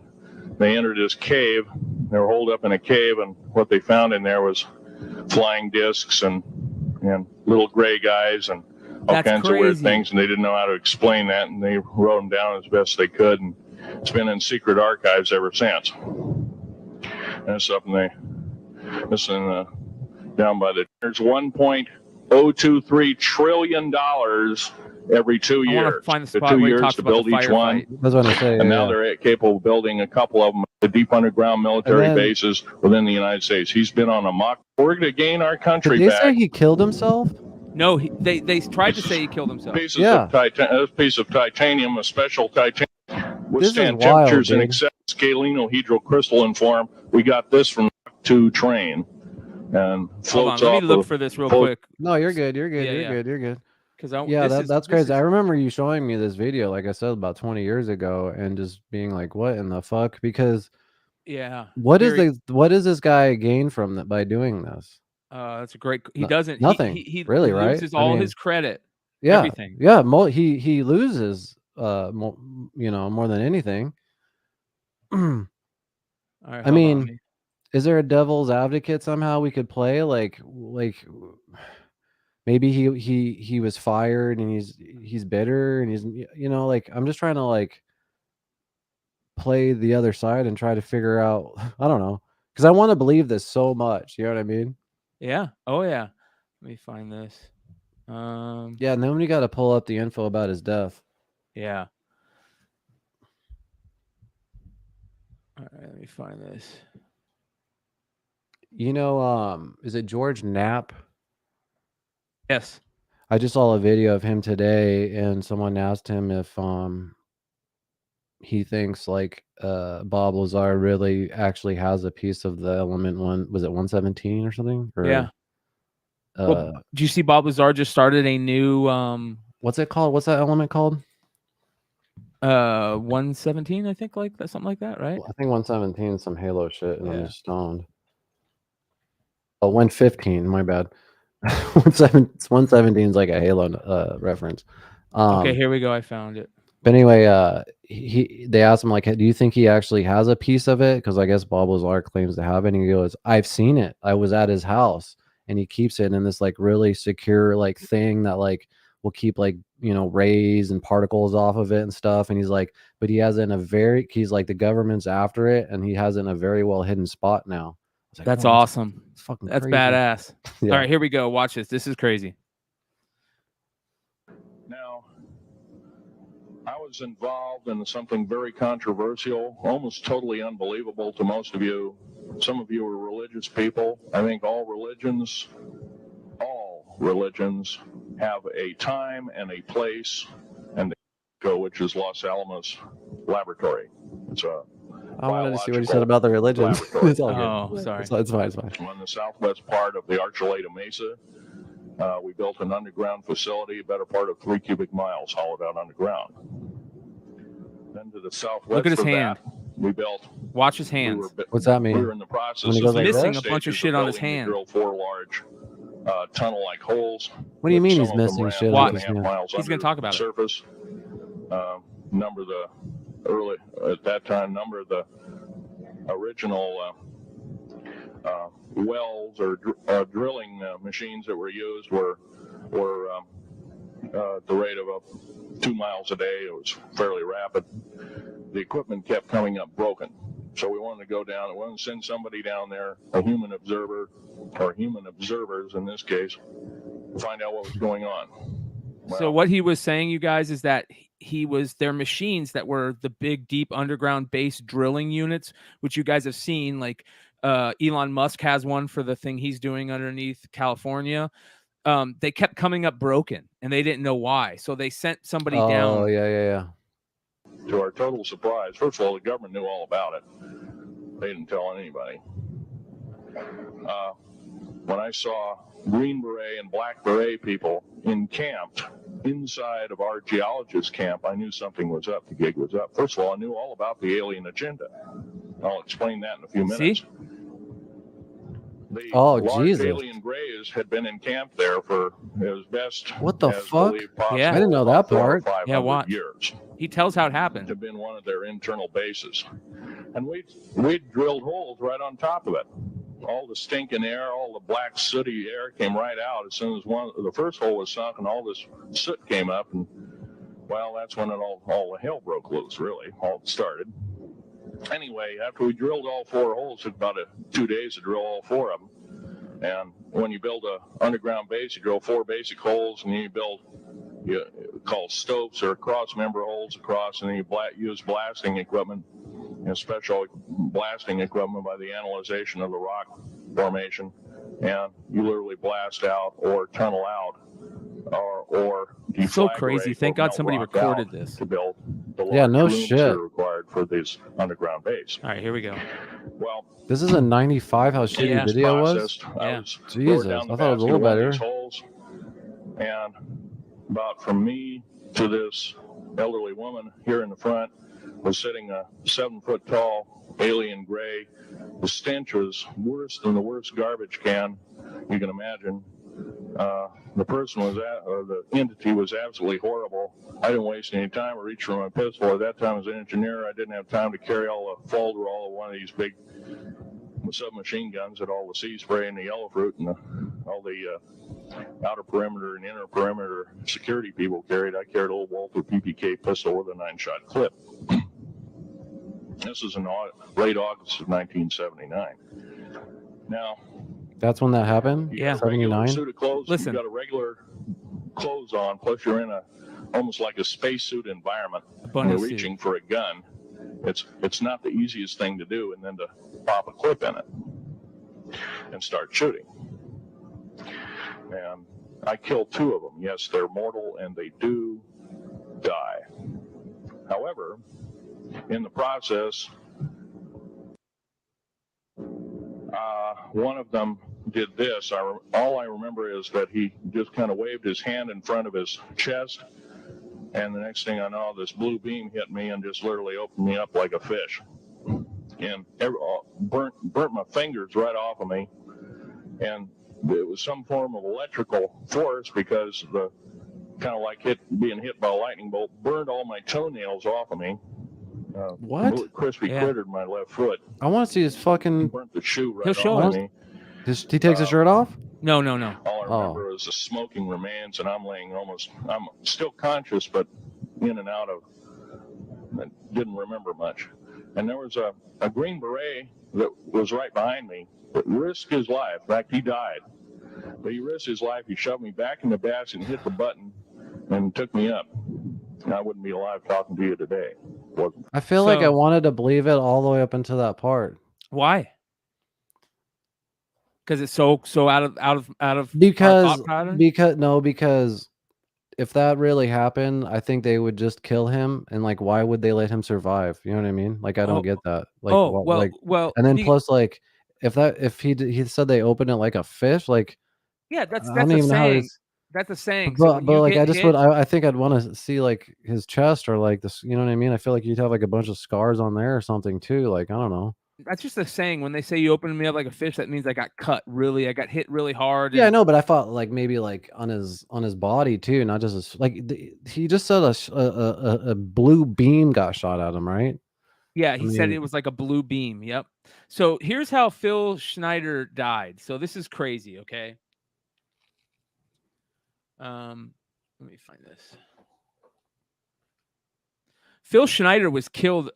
they entered this cave. They were holed up in a cave, and what they found in there was flying discs and little gray guys and all kinds of weird things, and they didn't know how to explain that, and they wrote them down as best they could, and it's been in secret archives ever since. And it's up in down by there's $1.023 trillion every 2 years. I want to find the spot the 2 where he years talks to about build the each one. That's what I say. And now they're capable of building a couple of them, the deep underground military then, bases within the United States. He's been on a mock. We're going to gain our country did they back. say he killed himself? No, they tried to say he killed himself. Pieces of this piece of titanium, a special titanium, withstand This is wild, temperatures and dude. accept scalenohedral crystalline form. We got this from 2 train, and Hold on, floats let me off look of- for this real float- quick. No, you're good. You're good. Yeah, You're yeah. good. You're good. Because that's crazy. I remember you showing me this video, like I said, about 20 years ago, and just being like, "What in the fuck?" Because yeah, what does this guy gain from that by doing this? That's a great. He No- doesn't. nothing, He really, right? loses I all mean, his credit. Yeah, everything. yeah. He loses, more, more than anything. All right, I hold mean, on. is there a devil's advocate somehow we could play? Like maybe he was fired and he's bitter and he's like, I'm just trying to like play the other side and try to figure out, I don't know, because I want to believe this so much. You know what I mean? Yeah. Oh yeah. Let me find this. Yeah. And then we got to pull up the info about his death. Yeah. All right. Let me find this. Is it George Knapp? Yes. I just saw a video of him today, and someone asked him if he thinks like Bob Lazar really actually has a piece of the element was it 117 or something? Or, Yeah. Well, do you see Bob Lazar just started a new what's it called? What's that element called? 117, I think, like that, something like that, right? Well, I think 117 is some Halo shit, and I'm Yeah. just stoned. Oh, 115, my bad. 117 is like a Halo reference. Okay, here we go. I found it. But anyway, they asked him like, do you think he actually has a piece of it? Because I guess Bob Lazar claims to have it. And he goes, I've seen it. I was at his house, and he keeps it in this like really secure like thing that like will keep like rays and particles off of it and stuff. And he's like, but he has it in he's like, the government's after it, and he has it in a very well hidden spot now. Like, That's oh, awesome. That's fucking That's crazy. badass. Yeah. All right, here we go. Watch this. This is crazy. Now, I was involved in something very controversial, almost totally unbelievable to most of you. Some of you are religious people. I think all religions have a time and a place, and which is Los Alamos Laboratory. It's a I wanted to see what you said about the religions. It's all good. Oh, sorry. It's fine. It's fine. On the southwest part of the Archuleta Mesa, we built an underground facility, a better part of 3 cubic miles hollowed out underground. Then to the southwest Look at his of hand. that, we built. Watch his hands. What's that mean? We were in the process When he of goes like missing this? a bunch of shit on his hand. Drilled 4 large tunnel-like holes. What do you mean Some he's of them missing ran shit? 1.5 on his hand? miles He's gonna under talk about it. surface. Number the original wells or drilling machines that were used were at the rate of 2 miles a day. It was fairly rapid. The equipment kept coming up broken. So we wanted to go down and we wanted to send somebody down there, a human observer, or human observers in this case, to find out what was going on. So what he was saying, you guys, is that their machines that were the big, deep underground base drilling units, which you guys have seen, like Elon Musk has one for the thing he's doing underneath California. They kept coming up broken, and they didn't know why. So they sent somebody down. Oh, yeah. To our total surprise, first of all, the government knew all about it. They didn't tell anybody. When I saw Green Beret and Black Beret people encamped inside of our geologist camp, I knew something was up. The gig was up. First of all, I knew all about the alien agenda. I'll explain that in a few minutes. See? The large Jesus. Alien Greys had been encamped there for as best. What the as fuck? believed possible Yeah. I didn't know that part. 500 Yeah, watch. years. He tells how it happened. Have been one of their internal bases, and we drilled holes right on top of it. All the stinking air, all the black sooty air came right out as soon as the first hole was sunk, and all this soot came up, and well, that's when all the hell broke loose. Really, all started. Anyway, after we drilled all 4 holes, it took about 2 days to drill all 4 of them. And when you build a underground base, you drill 4 basic holes, and then you call stopes or cross member holes across, and then you use blasting equipment, special blasting equipment by the analyzation of the rock formation, and you literally blast out or tunnel out or So deflagrate crazy. or Thank God melt somebody rock recorded out this. to build the Yeah, large no rooms that shit. are required for these underground bases. All right, here we go. Well, This is in '95. How shitty Yeah. video was? processed, I Yeah. was Jesus, lowered down the I thought it was a basket of little one of these better. holes, and about from me to this elderly woman here in the front was sitting a 7-foot tall alien gray. The stench was worse than the worst garbage can you can imagine. The person was or the entity was absolutely horrible. I didn't waste any time. I reached for my pistol. At that time, as an engineer, I didn't have time to carry all the Folderol of one of these big submachine guns that all the sea spray and the yellow fruit and all the outer perimeter and inner perimeter security people carried. I carried a little Walter PPK pistol with a 9-shot clip. This is in late August of 1979. Now, That's when that happened? you got a regular 79? suit of clothes. Listen. You got a regular clothes on, plus you're in a almost like a spacesuit environment. bunny You're suit. reaching for a gun. It's not the easiest thing to do, and then to pop a clip in it and start shooting. And I killed 2 of them. Yes, they're mortal and they do die. However, in the process, one of them did this. All I remember is that he just kind of waved his hand in front of his chest, and the next thing I know, this blue beam hit me and just literally opened me up like a fish, and burnt my fingers right off of me. And it was some form of electrical force, because the kind of like being hit by a lightning bolt burned all my toenails off of me. What? Really crispy Yeah. crittered my left foot. I want to see his fucking. Burnt the shoe right He'll show off us. me. He takes his shirt off? No. All I remember is the smoking remains, and I'm still conscious, but in and out of, I didn't remember much. And there was a Green Beret that was right behind me that risked his life. In fact, he died. But he risked his life. He shoved me back in the basket and hit the button and took me up. And I wouldn't be alive talking to you today. Wasn't. I feel like I So- wanted to believe it all the way up until that part. Why? Because it's so out of our Because thought pattern? because if that really happened, I think they would just kill him, and like, why would they let him survive? You know what I mean? Like, I don't Oh, get that. Like, oh, like, well, and then he- plus, like, if he said they opened it like a fish, like, yeah, that's I don't a even know how saying. this- That's a saying. So but when you like, get I just hit, would, I think I'd want to see like his chest or like this. You know what I mean? I feel like you'd have like a bunch of scars on there or something too. Like, I don't know. that's just a saying. When they say you open me up like a fish, that means I got cut really. I got hit really hard. Yeah, I and- know, but I thought like maybe like on his body too, not just his, like he just said a blue beam got shot at him, right? Yeah, he said mean- it was like a blue beam. Yep. So here's how Phil Schneider died. So this is crazy. Okay. Let me find this. Phil Schneider was killed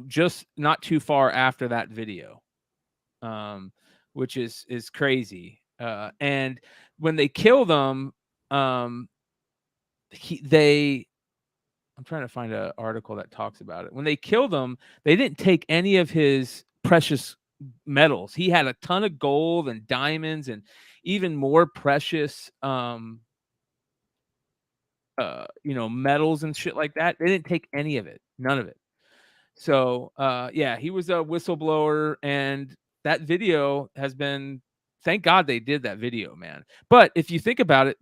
just not too far after that video, which is crazy. And when they killed him, I'm trying to find an article that talks about it. When they killed him, they didn't take any of his precious metals. He had a ton of gold and diamonds and even more precious metals and shit like that. They didn't take any of it, none of it. So yeah, he was a whistleblower, and that video has been, thank God they did that video, man. But if you think about it,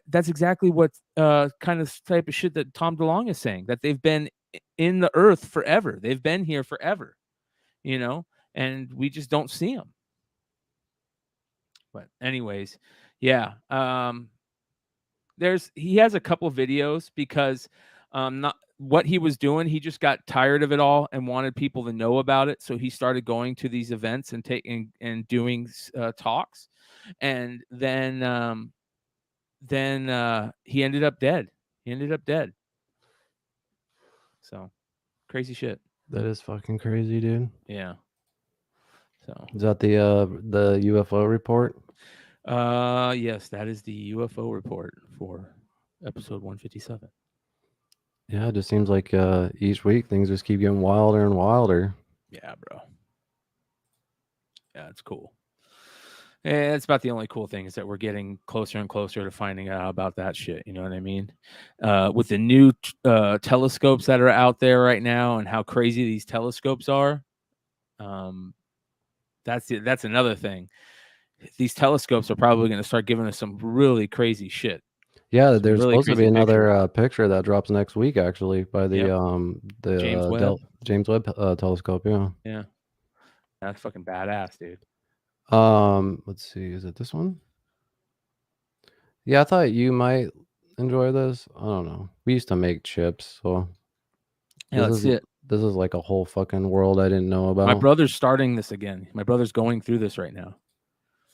that's exactly what kind of type of shit that Tom DeLonge is saying, that they've been in the earth forever. They've been here forever, and we just don't see them. But anyways, yeah. He has a couple videos because not what he was doing. He just got tired of it all and wanted people to know about it. So he started going to these events and taking and doing talks. And then he ended up dead. So crazy shit. That is fucking crazy, dude. Yeah. So Is that the UFO report? yes, that is the UFO report for episode 157. Yeah, it just seems like each week things just keep getting wilder and wilder. Yeah, bro. Yeah, it's cool. It's about the only cool thing is that we're getting closer and closer to finding out about that shit. You know what I mean? With the new telescopes that are out there right now and how crazy these telescopes are. That's another thing. These telescopes are probably going to start giving us some really crazy shit. Yeah, Some there's really supposed to be crazy another picture that drops next week, actually, by the Yep. James Webb. James Webb telescope. Yeah. Yeah, that's fucking badass, dude. Let's see, is it this one? Yeah, I thought you might enjoy this. I don't know. We used to make chips, so Yeah, let's see it. This is like a whole fucking world I didn't know about. My brother's starting this again. My brother's going through this right now.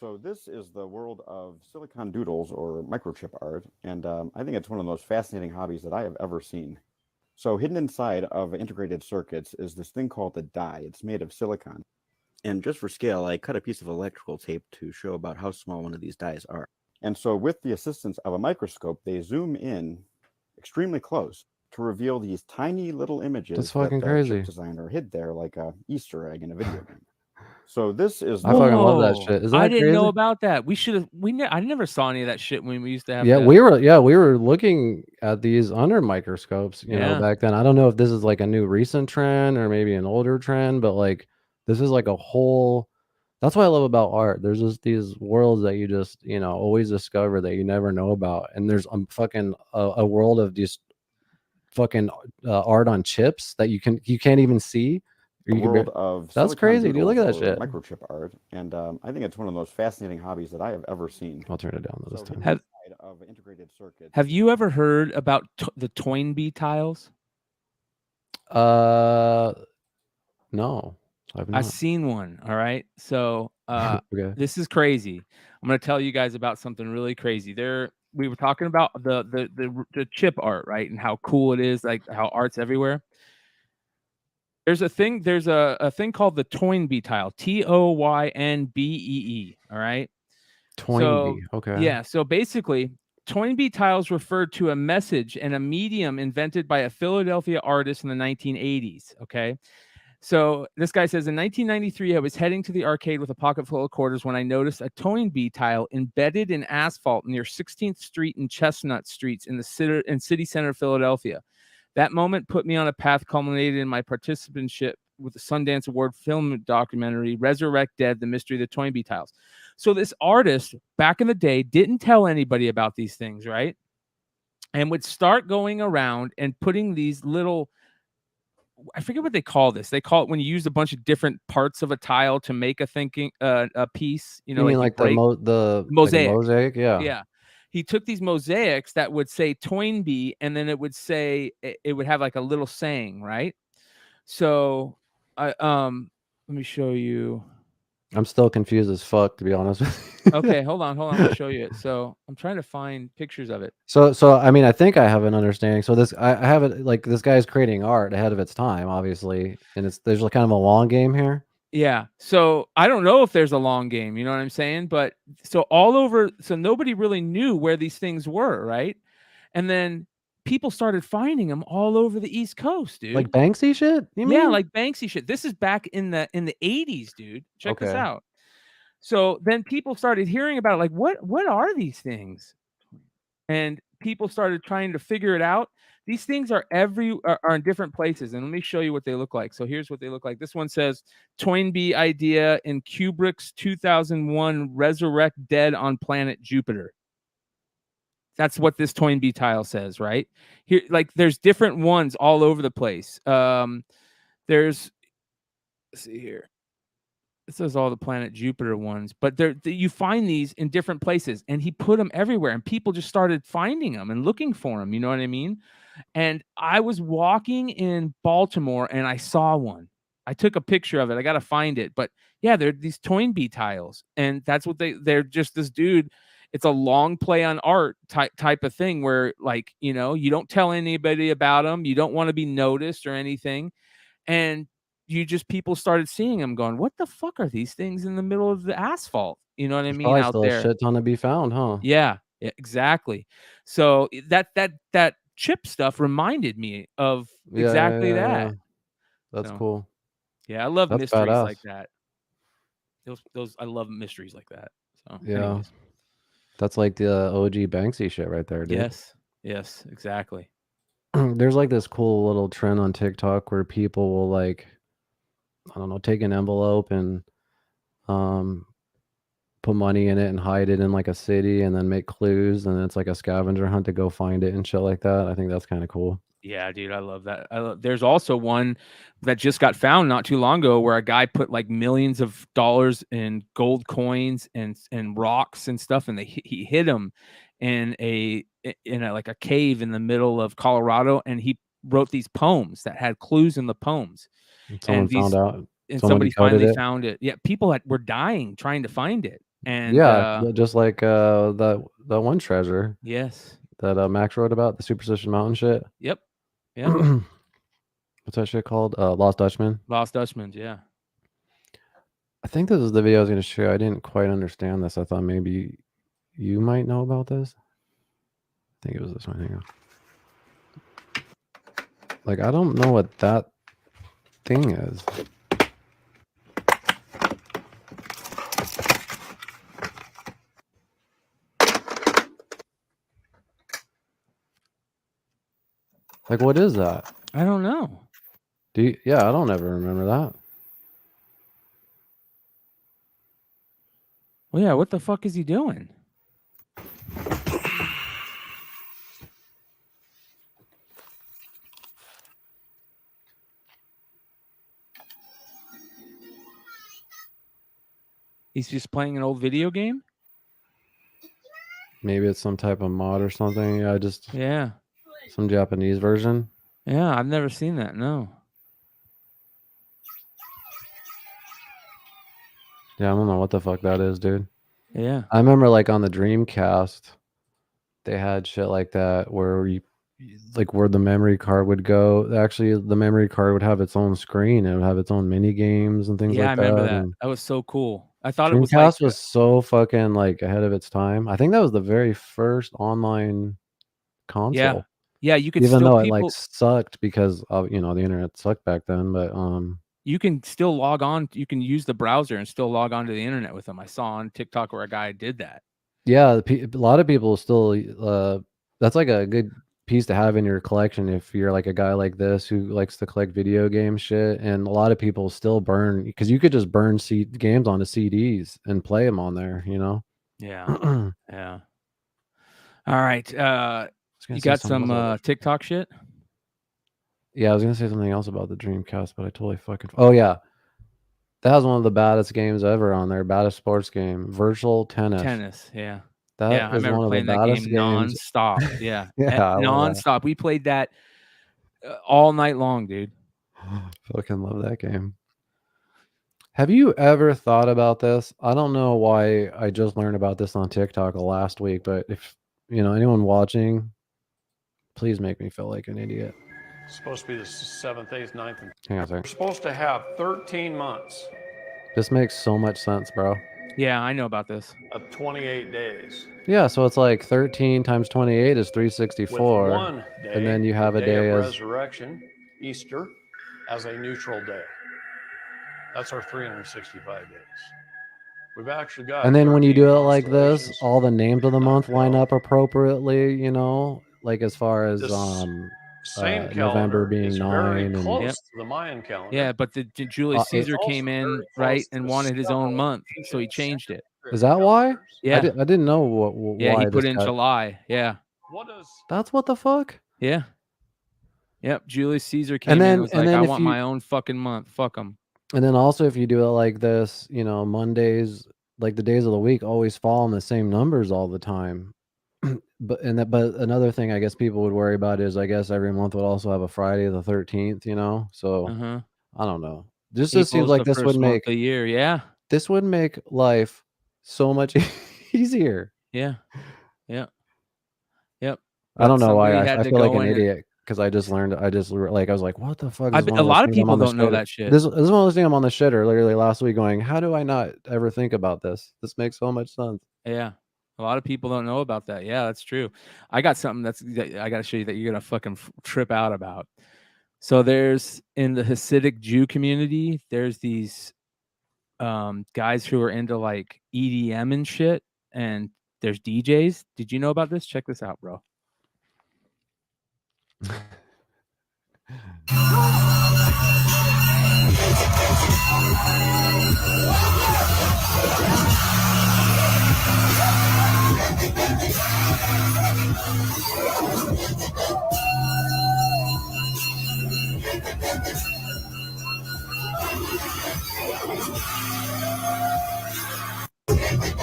So this is the world of silicon doodles or microchip art, and I think it's one of the most fascinating hobbies that I have ever seen. So hidden inside of integrated circuits is this thing called the die. It's made of silicon. And just for scale, I cut a piece of electrical tape to show about how small one of these dies are. And so with the assistance of a microscope, they zoom in extremely close to reveal these tiny little images That's fucking that crazy. chip designer hid there like a Easter egg in a video game. So this is I fucking love that shit. Isn't that I didn't crazy? know about that. We should have. I never saw any of that shit when we used to have. Yeah, we were looking at these under microscopes, you know, back then. I don't know if this is like a new recent trend or maybe an older trend, but like this is like a whole. That's what I love about art. There's just these worlds that you just, you know, always discover that you never know about, and there's fucking a world of just fucking art on chips that you can't even see. The world of that's crazy, dude. Look at that doodles or shit. microchip art, and I think it's one of the most fascinating hobbies that I have ever seen. I'll turn it down this time. Have you ever heard about the Toynbee tiles? No, I've not. I've seen one. All right, so Okay. This is crazy. I'm going to tell you guys about something really crazy. We were talking about the chip art, right, and how cool it is, like how art's everywhere. There's a thing called the Toynbee tile, Toynbee. All right. Toynbee. Okay. Yeah. So basically, Toynbee tiles referred to a message and a medium invented by a Philadelphia artist in the 1980s. Okay. So this guy says, in 1993, I was heading to the arcade with a pocket full of quarters when I noticed a Toynbee tile embedded in asphalt near 16th Street and Chestnut Streets in the city center of Philadelphia. That moment put me on a path culminated in my participantship with the Sundance Award film documentary, Resurrect Dead, The Mystery of the Toynbee Tiles. So this artist back in the day didn't tell anybody about these things, right? And would start going around and putting these little, I forget what they call this. They call it when you use a bunch of different parts of a tile to make a piece. You know, you mean like the mosaic? Like mosaic, yeah. Yeah. He took these mosaics that would say Toynbee, and then it would say it would have like a little saying, right? So, let me show you. I'm still confused as fuck, to be honest with you. Okay, hold on. I'll show you it. So I'm trying to find pictures of it. So I mean, I think I have an understanding. So I have it like this guy's creating art ahead of its time, obviously, and there's like kind of a long game here. Yeah. So I don't know if there's a long game, you know what I'm saying? But so nobody really knew where these things were, right? And then people started finding them all over the East Coast, dude. Like Banksy shit? You mean? Yeah, like Banksy shit. This is back in the 80s, dude. Check this Okay. out. So then people started hearing about it, like, what are these things? And people started trying to figure it out. These things are in different places, and let me show you what they look like. So here's what they look like. This one says Toynbee idea in Kubrick's 2001 Resurrect Dead on Planet Jupiter. That's what this Toynbee tile says, right? Here, like there's different ones all over the place. Let's see here. It says all the Planet Jupiter ones, but you find these in different places, and he put them everywhere, and people just started finding them and looking for them. You know what I mean? And I was walking in Baltimore, and I saw one. I took a picture of it. I got to find it, but yeah, they're these Toynbee tiles, and that's what they're just this dude. It's a long play on art type of thing where, like, you know, you don't tell anybody about them. You don't want to be noticed or anything, and people started seeing them going, what the fuck are these things in the middle of the asphalt? You know what I mean? Probably Out still there. a shit ton to be found, huh? Yeah, exactly. So that chip stuff reminded me of exactly that. That's cool. Yeah, I love That's mysteries badass. like that. Those I love mysteries like that. So Yeah. anyways. That's like the OG Banksy shit right there, dude. Yes, exactly. There's like this cool little trend on TikTok where people will like, I don't know, take an envelope and put money in it and hide it in like a city and then make clues, and it's like a scavenger hunt to go find it and shit like that. I think that's kind of cool. Yeah, dude, I love that. There's also one that just got found not too long ago where a guy put like millions of dollars in gold coins and rocks and stuff, and he hid them in a like a cave in the middle of Colorado, and he wrote these poems that had clues in the poems. Someone found out. And Somebody finally it. found it. Yeah, people were dying trying to find it. And yeah, just like that one treasure. Yes. That Max wrote about, the Superstition Mountain shit. Yep. Yeah. What's that shit called? Lost Dutchman. Lost Dutchman. Yeah. I think this is the video I was going to show. I didn't quite understand this. I thought maybe you might know about this. I think it was this one. Hang on. Like, I don't know what that thing is. Like, what is that? I don't know. Yeah, I don't ever remember that. Well, yeah, what the fuck is he doing? He's just playing an old video game? Maybe it's some type of mod or something. Yeah. Some Japanese version. Yeah, I've never seen that. No. Yeah, I don't know what the fuck that is, dude. Yeah. I remember like on the Dreamcast, they had shit like that where where the memory card would go. Actually, the memory card would have its own screen. It would have its own mini games and things Yeah, like that. I remember that. And That was so cool. I thought Dreamcast it was like was so fucking like ahead of its time. I think that was the very first online console. Yeah, you could even still though it like sucked because of the internet sucked back then, but you can still log on. You can use the browser and still log on to the internet with them. I saw on TikTok where a guy did that. yeah, a lot of people still that's like a good piece to have in your collection if you're like a guy like this who likes to collect video game shit. And a lot of people still burn, because you could just burn games onto CDs and play them on there, Yeah. Yeah. All right. You got some TikTok shit? Yeah, I was gonna say something else about the Dreamcast, but I totally fucking. Oh yeah, that was one of the baddest games ever on there. Baddest sports game, Virtual Tennis. Tennis, yeah. That I is remember one of the playing that baddest game games. nonstop. Yeah, yeah, I love that. nonstop. We played that all night long, dude. Fucking love that game. Have you ever thought about this? I don't know why I just learned about this on TikTok last week, but if anyone watching, please make me feel like an idiot. It's supposed to be the 7th, 8th, 9th. Hang on a second. We're supposed to have 13 months. This makes so much sense, bro. Yeah, I know about this. Of 28 days. Yeah, so it's like 13 times 28 is 364. With one day, and then you have the a day of as resurrection, Easter, as a neutral day. That's our 365 days. We've actually got. And then when you do it like this, all the names of the month line up appropriately, like as far as same November being is 9 very and close to the Mayan calendar. Yeah, but the Julius Caesar came in and wanted his own month, so he changed it. Is that why? Yeah, I didn't know why. Yeah, he put in July. Yeah. That's what the fuck. Yeah. Yep. Julius Caesar came in and was like, I want my own fucking month. Fuck him. And then also, if you do it like this, Mondays, like the days of the week, always fall on the same numbers all the time. But another thing I guess people would worry about is I guess every month would also have a Friday the 13th, So I don't know. Just seems like this would make a year. Yeah. This would make life so much easier. Yeah. Yeah. Yep. I don't know why I feel like an idiot because I just learned. I was like, what the fuck? A lot of people don't know that shit. This is one of those things I'm on the shitter literally last week going, how do I not ever think about this? This makes so much sense. Yeah. A lot of people don't know about that. Yeah, that's true. I got something that I got to show you that you're going to fucking trip out about. So there's in the Hasidic Jew community, there's these guys who are into like EDM and shit, and there's DJs. Did you know about this? Check this out, bro.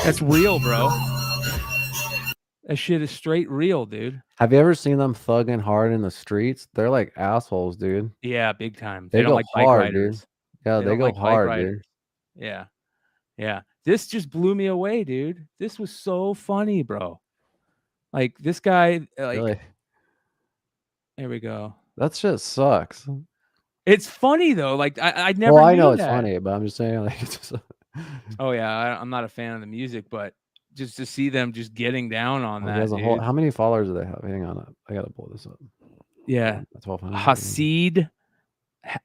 That's real, bro. That shit is straight real, dude. Have you ever seen them thugging hard in the streets? They're like assholes, dude. Yeah, big time. They They don't go like bike hard, riders. dude. Yeah, they don't go like bike hard, riders. dude. Yeah. Yeah. This just blew me away, dude. This was so funny, bro. Like this guy, like Really? There we go. That shit sucks. It's funny though. Like I never Well, I knew know it's that. funny, but I'm just saying, like, it's just, Oh yeah, I'm not a fan of the music, but just to see them just getting down on he that, has a dude. whole, how many followers do they have? Hang on, I gotta pull this up. Yeah. 1200.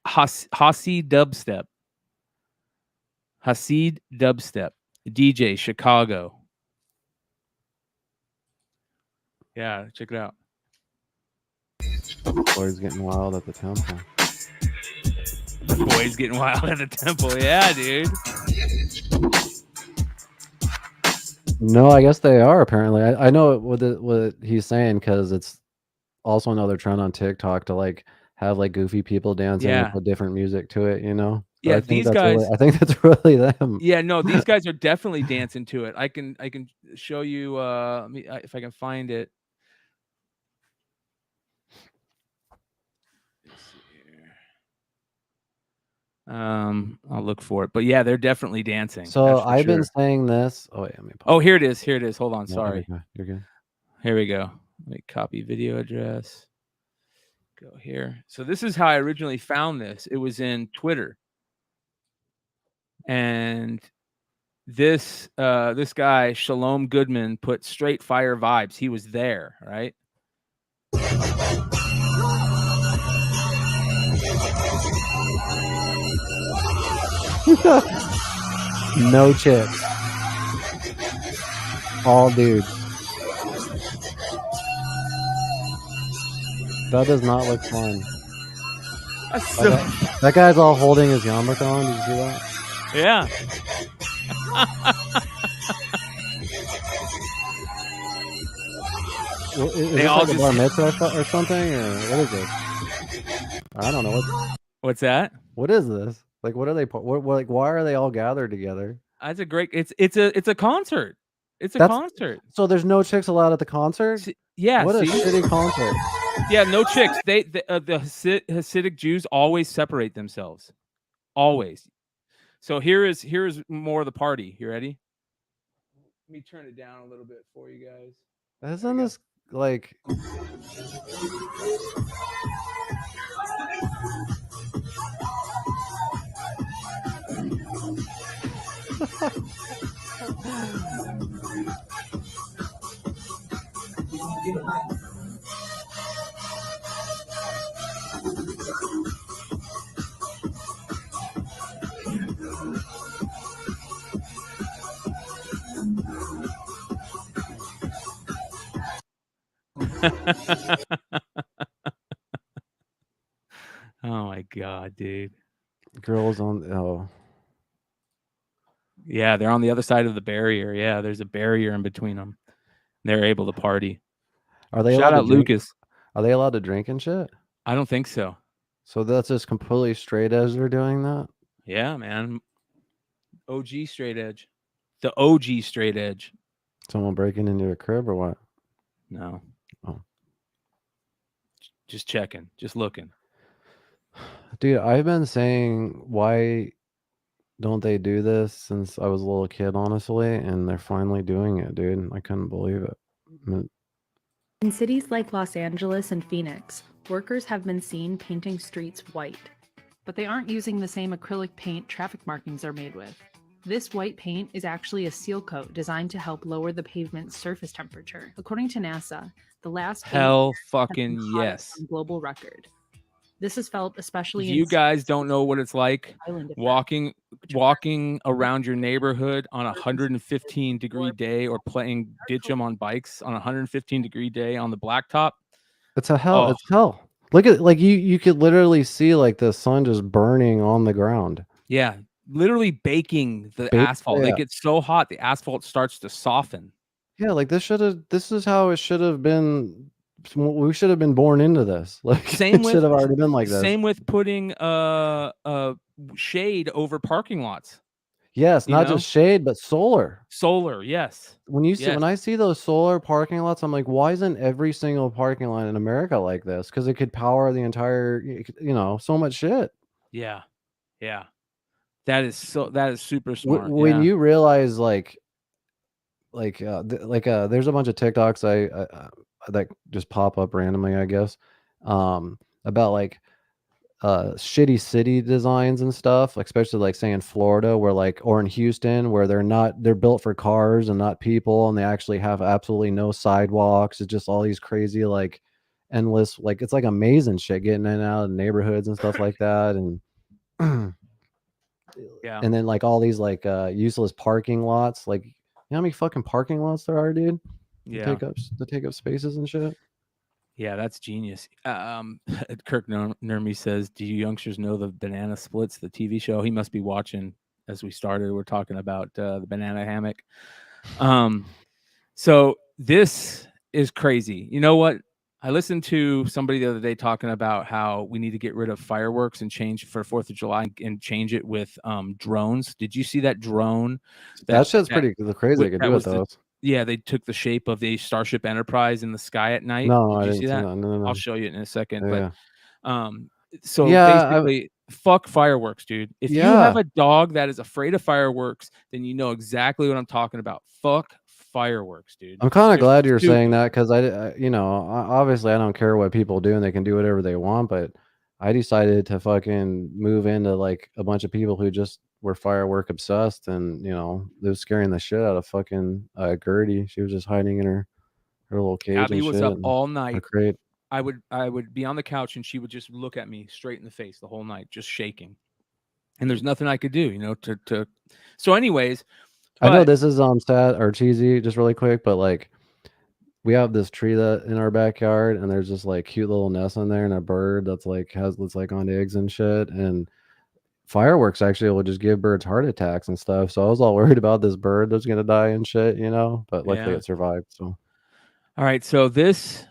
Hasid Dubstep. Hasid Dubstep. DJ Chicago. Yeah, check it out. Boys getting wild at the temple. Boys getting wild at the temple. Yeah, dude. No, I guess they are apparently. I know what he's saying because it's also another trend on TikTok to like have like goofy people dancing and Yeah. put different music to it, you know? But Yeah, I think these that's guys. really, I think that's really them. Yeah, no, these guys are definitely dancing to it. I can show you if I can find it. Let's see here. I'll look for it. But yeah, they're definitely dancing. So that's for I've been sure. saying this. Oh wait, let me Oh, here it is. Here it is. Hold on. No, Sorry. you're good. Here we go. Let me copy video address. Go here. So this is how I originally found this. It was in Twitter. And this guy, Shalom Goodman, put straight fire vibes. He was there, right? No chicks. All dudes. That does not look fun. That guy's all holding his yarmulke on. Did you see that? Yeah. Well, is They this all like a just- bar mitzvah or something, or what is this? I don't know. What's that? What is this? Like, what are they? What like? Why are they all gathered together? That's a great. It's a concert. It's a That's- concert. So there's no chicks allowed at the concert. Yeah. What a see? shitty concert. Yeah, no chicks. The Hasidic Jews always separate themselves. Always. So here is more of the party. You ready? Let me turn it down a little bit for you guys. Isn't this like? Oh my god, dude. Girls on Yeah, they're on the other side of the barrier. Yeah, there's a barrier in between them. They're able to party. Are they Shout allowed out to drink? Lucas. Are they allowed to drink and shit? I don't think so. So that's just completely straight as they're doing that. Yeah, man. OG straight edge. The OG straight edge. Someone breaking into a crib or what? No. Oh. Just checking. Just looking. Dude, I've been saying why don't they do this since I was a little kid, honestly, and they're finally doing it, dude. I couldn't believe it. In cities like Los Angeles and Phoenix, workers have been seen painting streets white. But they aren't using the same acrylic paint traffic markings are made with. This white paint is actually a seal coat designed to help lower the pavement's surface temperature. According to NASA, the last Hell paint has been fucking hottest yes. on global record. This is felt especially You guys don't know what it's like Island effect, walking around your neighborhood on a 115-degree day, or playing ditch 'em on bikes on a 115-degree day on the blacktop. It's a hell. Oh. It's hell. Look at like you could literally see like the sun just burning on the ground. Yeah, literally baking the asphalt. yeah. It gets so hot the asphalt starts to soften. Yeah, like this is how it should have been. We should have been born into this. Like Same it with should have already been like this. Same with putting shade over parking lots. Yes, you not know? just shade, but solar. Solar, yes. When you see Yes. when I see those solar parking lots, I'm like, why isn't every single parking lot in America like this? Because it could power the entire, so much shit. Yeah. Yeah. That is super smart. When yeah. you realize there's a bunch of TikToks I that just pop up randomly, I guess, about like shitty city designs and stuff, like, especially like say in Florida or in Houston, where they're built for cars and not people, and they actually have absolutely no sidewalks. It's just all these crazy like endless, like it's like amazing shit getting in and out of neighborhoods and stuff like that. And Yeah. and then like all these like useless parking lots, like, you know how many fucking parking lots there are, dude? Yeah. To take up spaces and shit. Yeah, that's genius. Kirk Nermy says, "Do you youngsters know the Banana Splits, the TV show?" He must be watching as we started. We're talking about the banana hammock. So this is crazy. You know what? I listened to somebody the other day talking about how we need to get rid of fireworks and change for 4th of July and change it with drones. Did you see that drone? That shit's pretty crazy. They could do with those. Yeah, they took the shape of the Starship Enterprise in the sky at night. No, Did I you didn't see that? No. I'll show you in a second. Yeah. But so Yeah, basically, fuck fireworks, dude. If you Yeah. have a dog that is afraid of fireworks, then you know exactly what I'm talking about. Fuck fireworks, dude. I'm kind of They're glad you're stupid. saying that, because obviously I don't care what people do and they can do whatever they want, but I decided to fucking move into like a bunch of people who just were firework obsessed, and they was scaring the shit out of fucking Gertie. She was just hiding in her little cage. Abby and was shit up and all her night. crate. I would be on the couch and she would just look at me straight in the face the whole night, just shaking. And there's nothing I could do, to. So, anyways, I know but- this is sad or cheesy, just really quick, but like we have this tree that in our backyard, and there's just like cute little nests in there, and a bird that's like on eggs and shit, and fireworks actually will just give birds heart attacks and stuff. So I was all worried about this bird that's gonna die and shit, but luckily Yeah. it survived. So All right, so this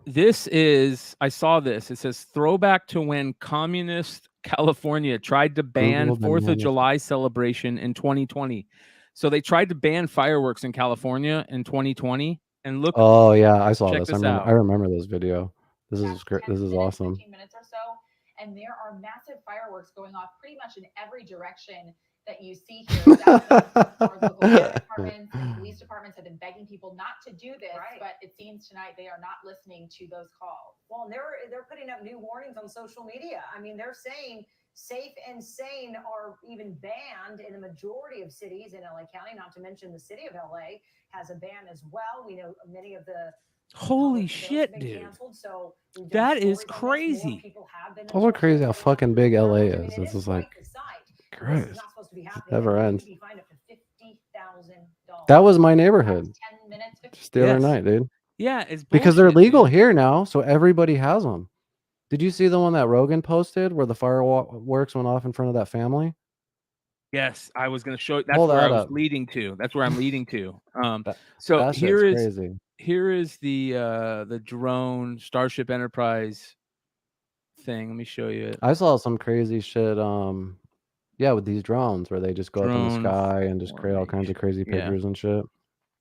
is, I saw this. It says throwback to when communist California tried to ban Google 4th of bananas. July celebration in 2020. So they tried to ban fireworks in California in 2020, and look. Oh yeah, I saw check this. this I out. remember this video. This is great. This is awesome. 15 minutes or so, and there are massive fireworks going off pretty much in every direction that you see here. Our local fire departments and police departments have been begging people not to do this, but it seems tonight they are not listening to those calls. Well, and they're putting up new warnings on social media. I mean, they're saying safe and sane are even banned in the majority of cities in LA County, not to mention the city of LA has a ban as well. We know many of the Holy shit, dude. canceled, so That is crazy. It's also crazy how fucking big LA is. It's just like, Christ, never ends. That was my neighborhood just the other Yes. night, dude. Yeah, it's Because they're bullshit, legal dude. here now, so everybody has them. Did you see the one that Rogan posted where the fireworks went off in front of that family? Yes, I was going to show. That's Pull where I that was up. leading to. That's where I'm leading to. So that here shit's is crazy. here is the drone Starship Enterprise thing. Let me show you it. I saw some crazy shit. With these drones where they just go up in the Drone sky and just create all kinds of crazy Yeah. pictures and shit. Here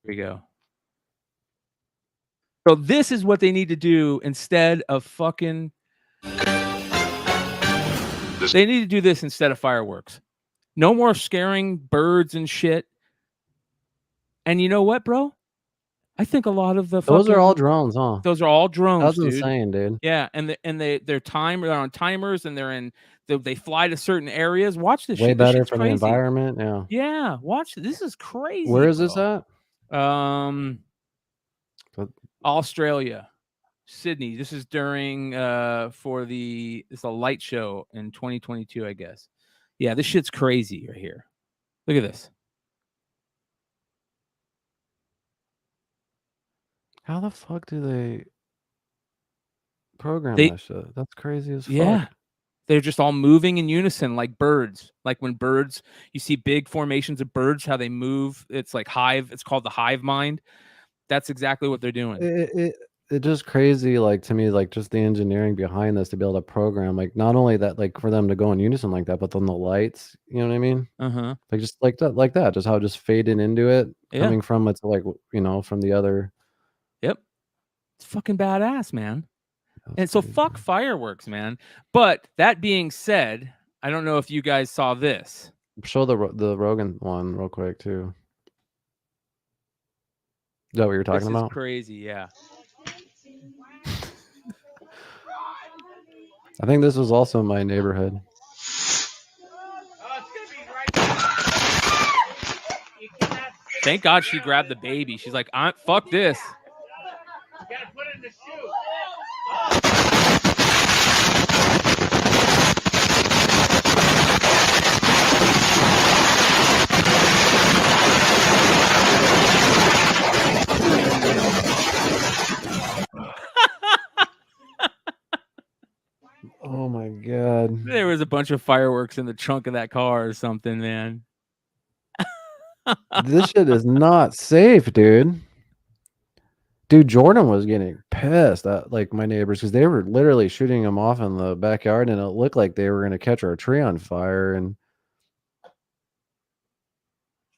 we go. So this is what they need to do instead of fucking. They need to do this instead of fireworks. No more scaring birds and shit. And you know what, bro? I think a lot of the Those are all fucking- drones, huh? Those are all drones. That's dude. insane, dude. Yeah, and they're on timers, and they fly to certain areas. Watch this Way shit. This better shit's for crazy. the environment. Yeah. Yeah, watch. This is crazy. Where is this bro. at? Australia. Sydney. This is during for it's a light show in 2022, I guess. Yeah, this shit's crazy right here. Look at this. How the fuck do they program They- that shit? That's crazy as Yeah. fuck. They're just all moving in unison like birds. Like when birds, you see big formations of birds, how they move. It's like hive. It's called the hive mind. That's exactly what they're doing. It just crazy, like, to me, like, just the engineering behind this to be able to program, like, not only that, like, for them to go in unison like that, but then the lights, you know what I mean? Uh-huh. Like, just like that, just how it just faded into it, Yeah. coming from it's like, you know, from the other. Yep. It's fucking badass, man. And so fuck fireworks, man. But that being said, I don't know if you guys saw this. Show the Rogan one real quick too. Is that what you're talking This about? is crazy, yeah. I think this was also in my neighborhood. Thank God she grabbed the baby. She's like, fuck this. Oh my god. There was a bunch of fireworks in the trunk of that car or something, man. This shit is not safe, dude. Dude, Jordan was getting pissed at like my neighbors because they were literally shooting him off in the backyard, and it looked like they were gonna catch our tree on fire. And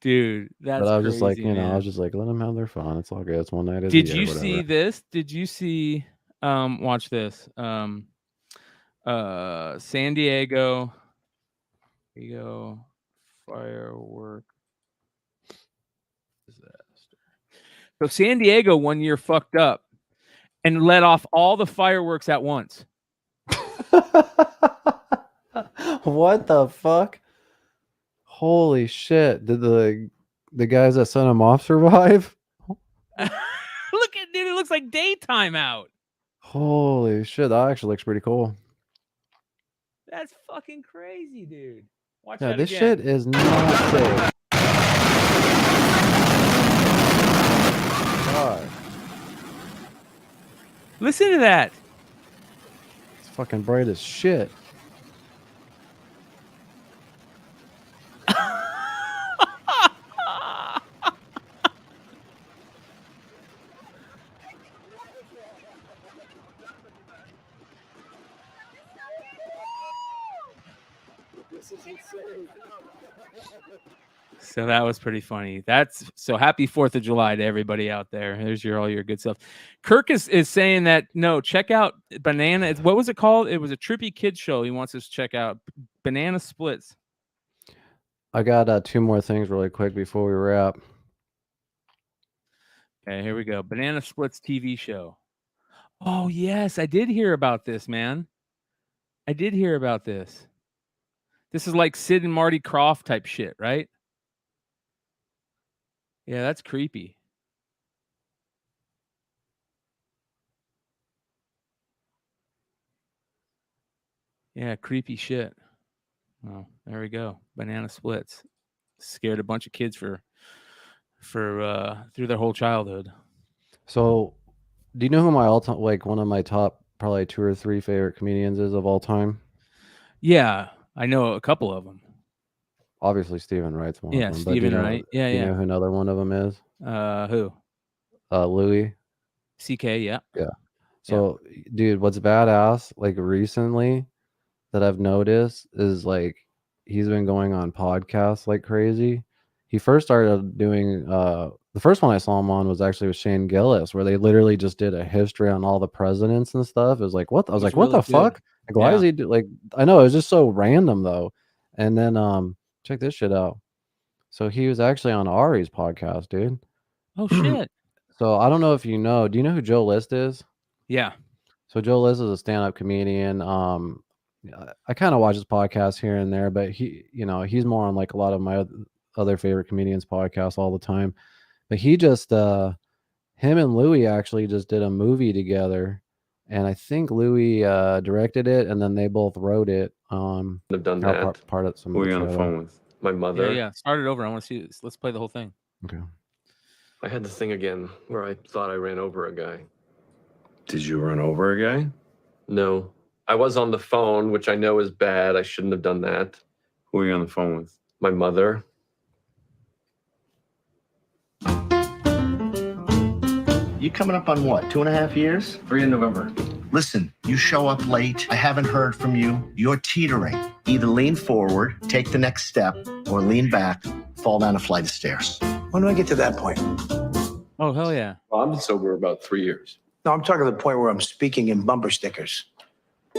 dude, that's but I was crazy, just like, you know, I man. was just like, let them have their fun. It's all good. It's one night of the Did year, you whatever. see this? Did you see watch this? San Diego. Here you go. Firework disaster. So San Diego one year fucked up and let off all the fireworks at once. What the fuck? Holy shit. Did the guys that sent him off survive? Look at dude, it looks like daytime out. Holy shit, that actually looks pretty cool. That's fucking crazy, dude. Watch Yeah, that this again. shit is not safe. God. Listen to that. It's fucking bright as shit. This is insane. So that was pretty funny. That's so happy 4th of July to everybody out there. There's all your good stuff. Kirk is saying that no, check out Banana. What was it called? It was a trippy kid show. He wants us to check out Banana Splits. I got 2 more things really quick before we wrap. Okay, here we go. Banana Splits TV show. Oh yes, I did hear about this, man. I did hear about this. This is like Sid and Marty Krofft type shit, right? Yeah, that's creepy. Yeah, creepy shit. Oh, there we go. Banana Splits. Scared a bunch of kids for through their whole childhood. So, do you know who my all-time, like one of my top probably 2 or 3 favorite comedians is of all time? Yeah, I know a couple of them. Obviously, Stephen Wright's one Yeah, of them. But do you Stephen know, Wright. Yeah, do you yeah. know who another one of them is? Who? Louis. CK, yeah. Yeah. So, dude, what's badass, like recently that I've noticed is like he's been going on podcasts like crazy. He first started doing the first one I saw him on was actually with Shane Gillis, where they literally just did a history on all the presidents and stuff. It was like, what? I was like, what the fuck? Like, why is he like? I know, it was just so random though. And then check this shit out. So he was actually on Ari's podcast, dude. Oh shit. So I don't know if you know. Do you know who Joe List is? Yeah. So Joe List is a stand-up comedian. I kind of watch his podcast here and there, but he's more on like a lot of my other favorite comedians podcasts all the time. But he just him and Louis actually just did a movie together and I think Louis directed it, and then they both wrote it. I've done or that. Part of some. Who are you on the trailer. phone with? My mother. Yeah. Start it over. I want to see this. Let's play the whole thing. Okay. I had this thing again where I thought I ran over a guy. Did you run over a guy? No. I was on the phone, which I know is bad. I shouldn't have done that. Who are you on the phone with? My mother. You coming up on what, 2.5 years? 3 in November. Listen, you show up late. I haven't heard from you. You're teetering. Either lean forward, take the next step, or lean back, fall down a flight of stairs. When do I get to that point? Oh, hell yeah. Well, I've been sober about 3 years. No, I'm talking to the point where I'm speaking in bumper stickers.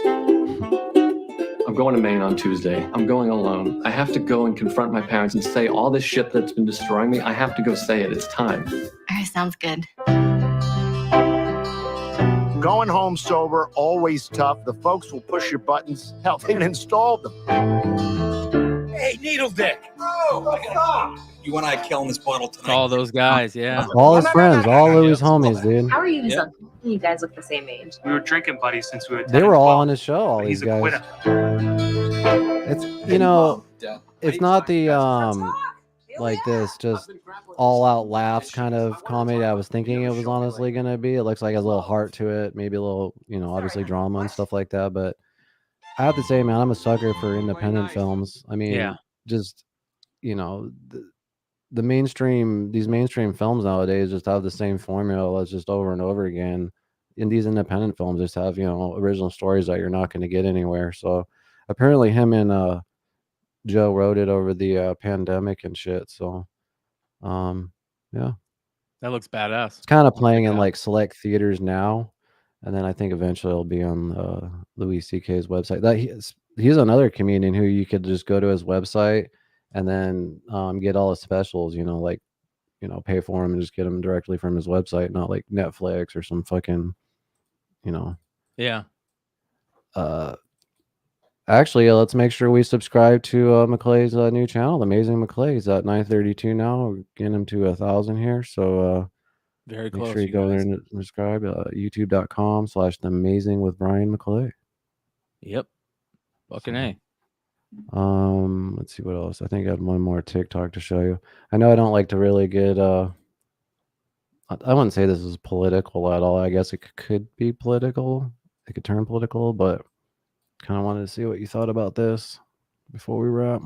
I'm going to Maine on Tuesday. I'm going alone. I have to go and confront my parents and say all this shit that's been destroying me. I have to go say it. It's time. All right, sounds good. Going home sober, always tough. The folks will push your buttons. Hell, they even installed them. Hey, Needle Dick! Oh, stop! You and I killing this bottle tonight. All those guys, yeah. All his friends, all Louis' homies, dude. How are you so you guys look the same age? We were drinking buddies since we were 10 They were and all 12. on his show. All He's these a guys. quitter. It's it's not the like this just all out laughs kind of comedy I was thinking it was honestly gonna be. It looks like it has a little heart to it, maybe a little, obviously drama and stuff like that. But I have to say, man, I'm a sucker for independent films. I mean, Yeah. just the mainstream, these mainstream films nowadays just have the same formula just over and over again. And these independent films just have, original stories that you're not going to get anywhere. So apparently him and Joe wrote it over the pandemic and shit. So yeah. That looks badass. It's kind of playing in like select theaters now. And then I think eventually it'll be on Louis C.K.'s website. That he's another comedian who you could just go to his website and then get all his specials, pay for him and just get them directly from his website, not like Netflix or some fucking, Yeah. Actually, let's make sure we subscribe to McClay's new channel, Amazing McClay. He's at 932 now. We're getting him to 1,000 here. So Very make close. sure you go there and subscribe. YouTube.com/The Amazing with Brian McClay. Yep. Fucking A. Let's see what else. I think I had one more TikTok to show you. I know I don't like to really get I wouldn't say this is political at all. I guess it could be political. It could turn political, but kind of wanted to see what you thought about this before we wrap.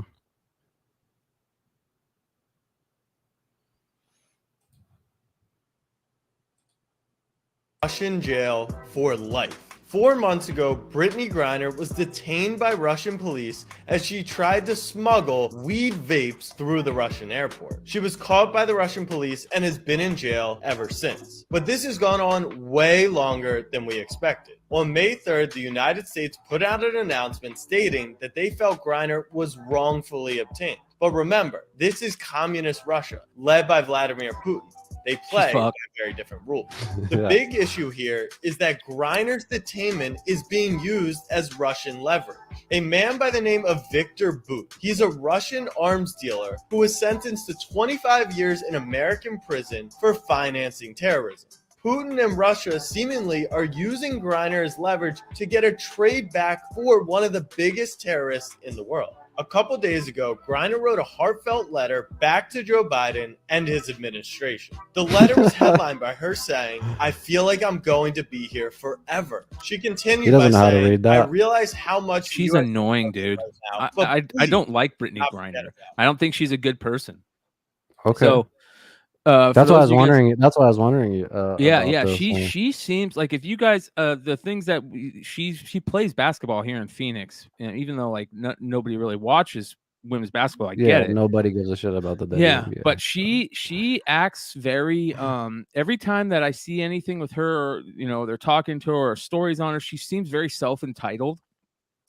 Russian jail for life. 4 months ago, Brittany Griner was detained by Russian police as she tried to smuggle weed vapes through the Russian airport. She was caught by the Russian police and has been in jail ever since. But this has gone on way longer than we expected. On May 3rd, the United States put out an announcement stating that they felt Griner was wrongfully obtained. But remember, this is communist Russia, led by Vladimir Putin. They play by very different rules. The Yeah. big issue here is that Griner's detainment is being used as Russian leverage. A man by the name of Victor Bout. He's a Russian arms dealer who was sentenced to 25 years in American prison for financing terrorism. Putin and Russia seemingly are using Griner as leverage to get a trade back for one of the biggest terrorists in the world. A couple days ago, Griner wrote a heartfelt letter back to Joe Biden and his administration. The letter was headlined by her saying, "I feel like I'm going to be here forever." She continued He doesn't by know how to saying, read that. "I realize how much She's you are annoying, dude. now, but I please don't like Brittany Griner. I don't think she's a good person. Okay. So That's for why I those was of you guys- wondering. That's why I was wondering. yeah, about yeah. this She thing. she seems like if you guys the things that she plays basketball here in Phoenix, and even though like nobody really watches women's basketball, I Yeah, get it. nobody gives a shit about the Yeah, WNBA. but she acts very every time that I see anything with her, or, they're talking to her or stories on her, she seems very self-entitled.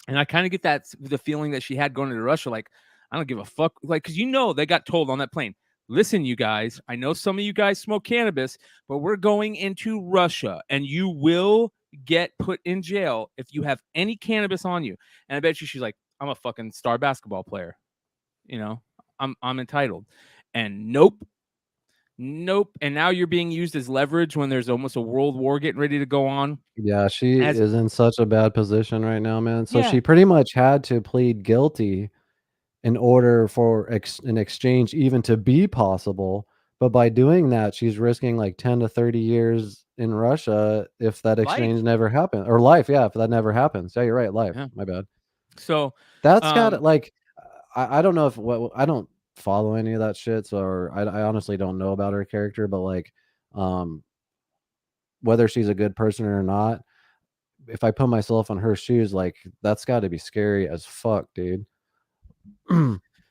And I kind of get the feeling that she had going into Russia, like, I don't give a fuck. Like, because they got told on that plane, listen, you guys, I know some of you guys smoke cannabis, but we're going into Russia and you will get put in jail if you have any cannabis on you. And I bet you she's like, I'm a fucking star basketball player. I'm entitled. And nope. Nope. And now you're being used as leverage when there's almost a world war getting ready to go on. Yeah, she is in such a bad position right now, man. So Yeah. she pretty much had to plead guilty in order for an exchange even to be possible. But by doing that, she's risking like 10 to 30 years in Russia if that exchange never happened. Or life, yeah, if that never happens. Yeah, you're right, life. Yeah. My bad. So That's got it. Like, I don't know if I don't follow any of that shit, so I honestly don't know about her character, but like, whether she's a good person or not, if I put myself on her shoes, like that's got to be scary as fuck, dude.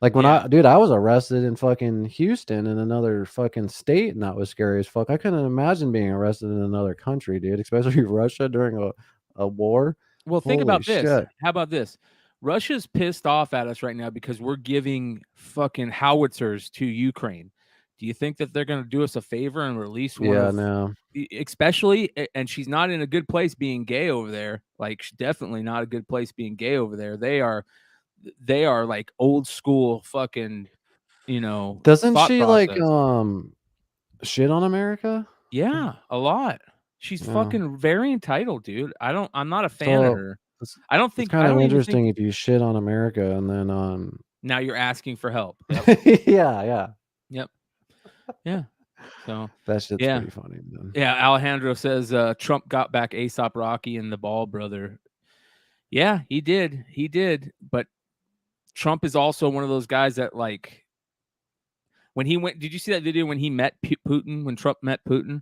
Like when I was arrested in fucking Houston in another fucking state, and that was scary as fuck. I couldn't imagine being arrested in another country, dude, especially Russia during a war. Well, think Holy about this. shit. How about this? Russia's pissed off at us right now because we're giving fucking howitzers to Ukraine. Do you think that they're going to do us a favor and release one Yeah, of, no. especially, and she's not in a good place being gay over there. Like, she's definitely not a good place being gay over there. They are like old school fucking, Doesn't thought she process. like shit on America? Yeah, a lot. She's Yeah. fucking very entitled, dude. I'm not a fan of her. I don't think it's kind I of don't even interesting think if you shit on America and then now you're asking for help. yeah. Yep. Yeah. So That shit's yeah. pretty funny, man. Yeah, Alejandro says Trump got back A$AP Rocky and the Ball brother. Yeah, he did. He did. But Trump is also one of those guys that, like, when he went, did you see that video when he met Putin, when Trump met Putin?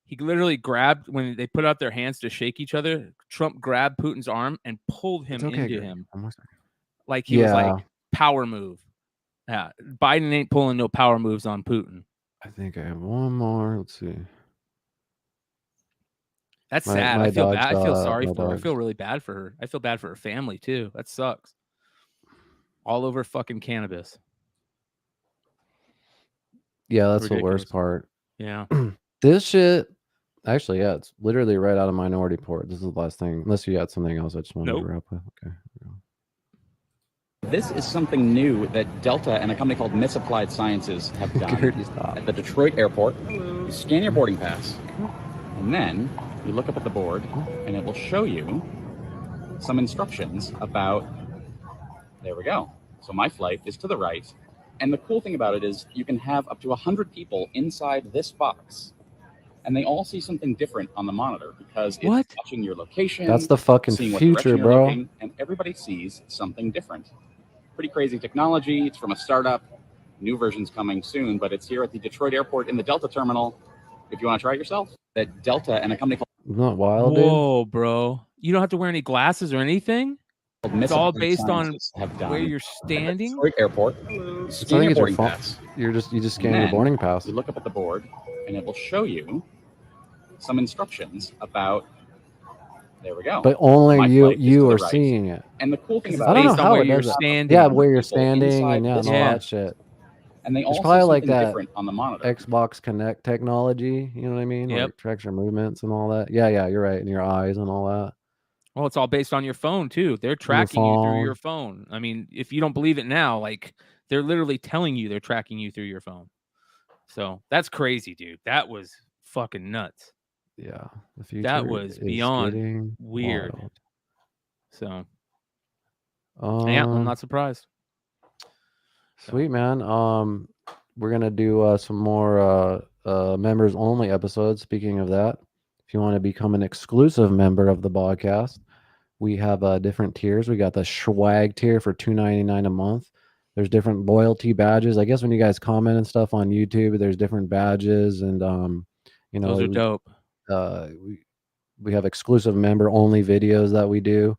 He literally grabbed, when they put out their hands to shake each other, Trump grabbed Putin's arm and pulled him into him. Like he was like, power move. Yeah. Biden ain't pulling no power moves on Putin. I think I have one more. Let's see. That's My- sad. my I feel dog bad. I feel saw sorry my for her. I dogs. feel really bad for her. I feel bad for her family too. That sucks. All over fucking cannabis. Yeah, that's the Ridiculous. worst part. Yeah. This shit, actually, yeah, it's literally right out of Minority Report. This is the last thing. Unless you got something else I just wanted Nope. to wrap with. Okay. This is something new that Delta and a company called Misapplied Sciences have done at the Detroit airport. You scan your boarding pass, and then you look up at the board, and it will show you some instructions about, there we go. So my flight is to the right, and the cool thing about it is you can have up to 100 people inside this box, and they all see something different on the monitor because it's watching your location. That's the fucking seeing what future, direction you're bro. looking, and everybody sees something different. Pretty crazy technology. It's from a startup. New version's coming soon, but it's here at the Detroit airport in the Delta terminal. If you want to try it yourself, that Delta and a company called Isn't that wild, dude? Whoa, bro. You don't have to wear any glasses or anything? It's all Misapplied based on Sciences have done where you're at the standing? Detroit airport. I Scan think your it's your boarding phone. pass. You just And scan your then boarding pass. You look up at the board, and it will show you some instructions about. There we go. But only My you flight is to the are right. seeing it. And the cool thing It's about I don't know based on how where it you're does that. standing. Yeah, where you're People standing inside and this and all Yeah. that shit. and they all It's see probably like something that different on the monitor. Xbox Connect technology. You know what I mean? Where Yep. it tracks your movements and all that. Yeah, you're right. And your eyes and all that. Well, it's all based on your phone too. They're tracking you through your phone. I mean, if you don't believe it now, like they're literally telling you they're tracking you through your phone. So that's crazy, dude. That was fucking nuts. Yeah, the future That was is beyond getting weird. wild. So yeah, I'm not surprised. Sweet, man. We're gonna do some more members only episodes. Speaking of that, if you want to become an exclusive member of the podcast, we have different tiers. We got the swag tier for $2.99 a month. There's different loyalty badges. I guess when you guys comment and stuff on YouTube, there's different badges, and you know, Those are dope. We have exclusive member only videos that we do.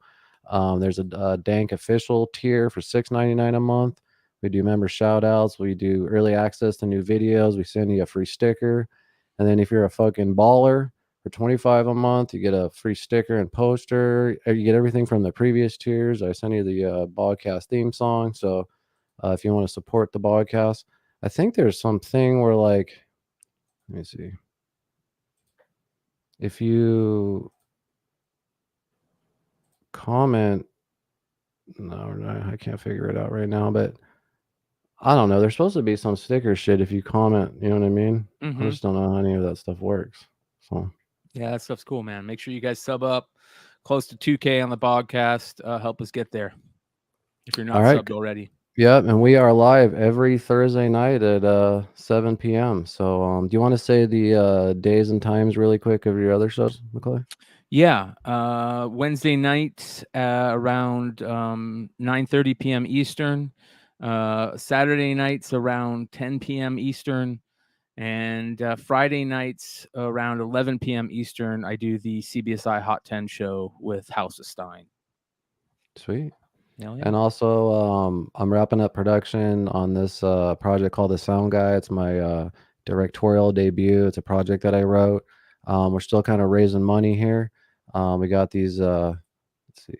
There's a Dank official tier for $6.99 a month. We do member shout outs. We do early access to new videos. We send you a free sticker. And then if you're a fucking baller for $25 a month, you get a free sticker and poster. You get everything from the previous tiers. I send you the Bogcast theme song. So if you want to support the Bogcast, I think there's something where, like, let me see. If you comment, no, I can't figure it out right now, but I don't know. There's supposed to be some sticker shit if you comment. You know what I mean? I Mhm. just don't know how any of that stuff works. So Yeah, that stuff's cool, man. Make sure you guys sub up close to 2K on the Bogcast. Help us get there if you're not all right. subbed already. Yep, and we are live every Thursday night at 7 p.m. So do you want to say the days and times really quick of your other shows, McClay? Yeah, Wednesday nights around 9:30 p.m. Eastern. Saturday nights around 10 p.m. Eastern, and Friday nights around 11 p.m. Eastern. I do the CBSI Hot 10 show with House of Stein. Sweet. Hell yeah. And also, I'm wrapping up production on this project called The Sound Guy. It's my directorial debut. It's a project that I wrote. We're still kind of raising money here. We got these. Let's see.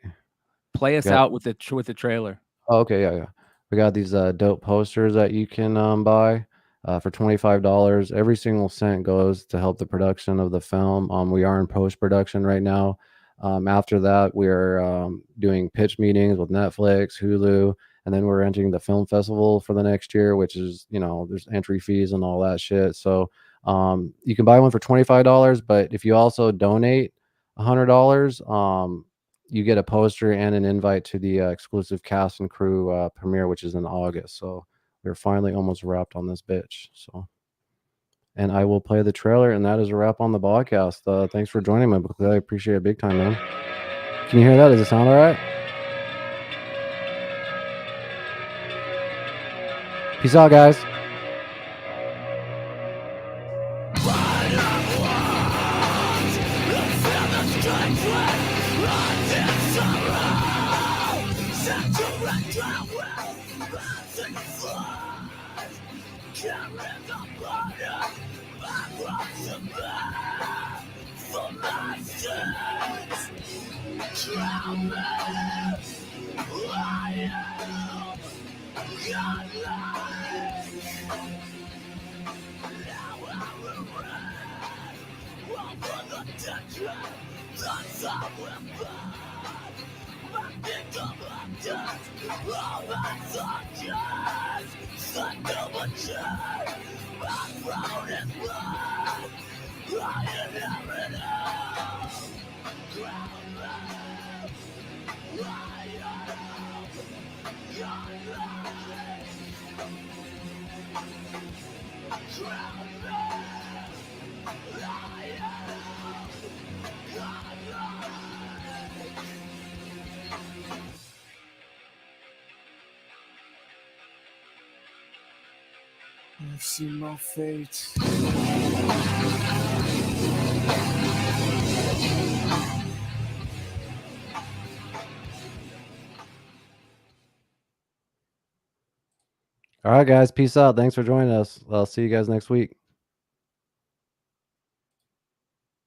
Play us out with the trailer. Oh, okay, yeah. We got these dope posters that you can buy for $25. Every single cent goes to help the production of the film. We are in post-production right now. After that, we're doing pitch meetings with Netflix, Hulu, and then we're entering the film festival for the next year, which is, there's entry fees and all that shit. So you can buy one for $25, but if you also donate $100, you get a poster and an invite to the exclusive cast and crew premiere, which is in August. So we're finally almost wrapped on this bitch. So, and I will play the trailer, and that is a wrap on the podcast. Thanks for joining me. I appreciate it big time, man. Can you hear that? Does it sound all right? Peace out, guys. I've seen my fate. All right, guys. Peace out. Thanks for joining us. I'll see you guys next week.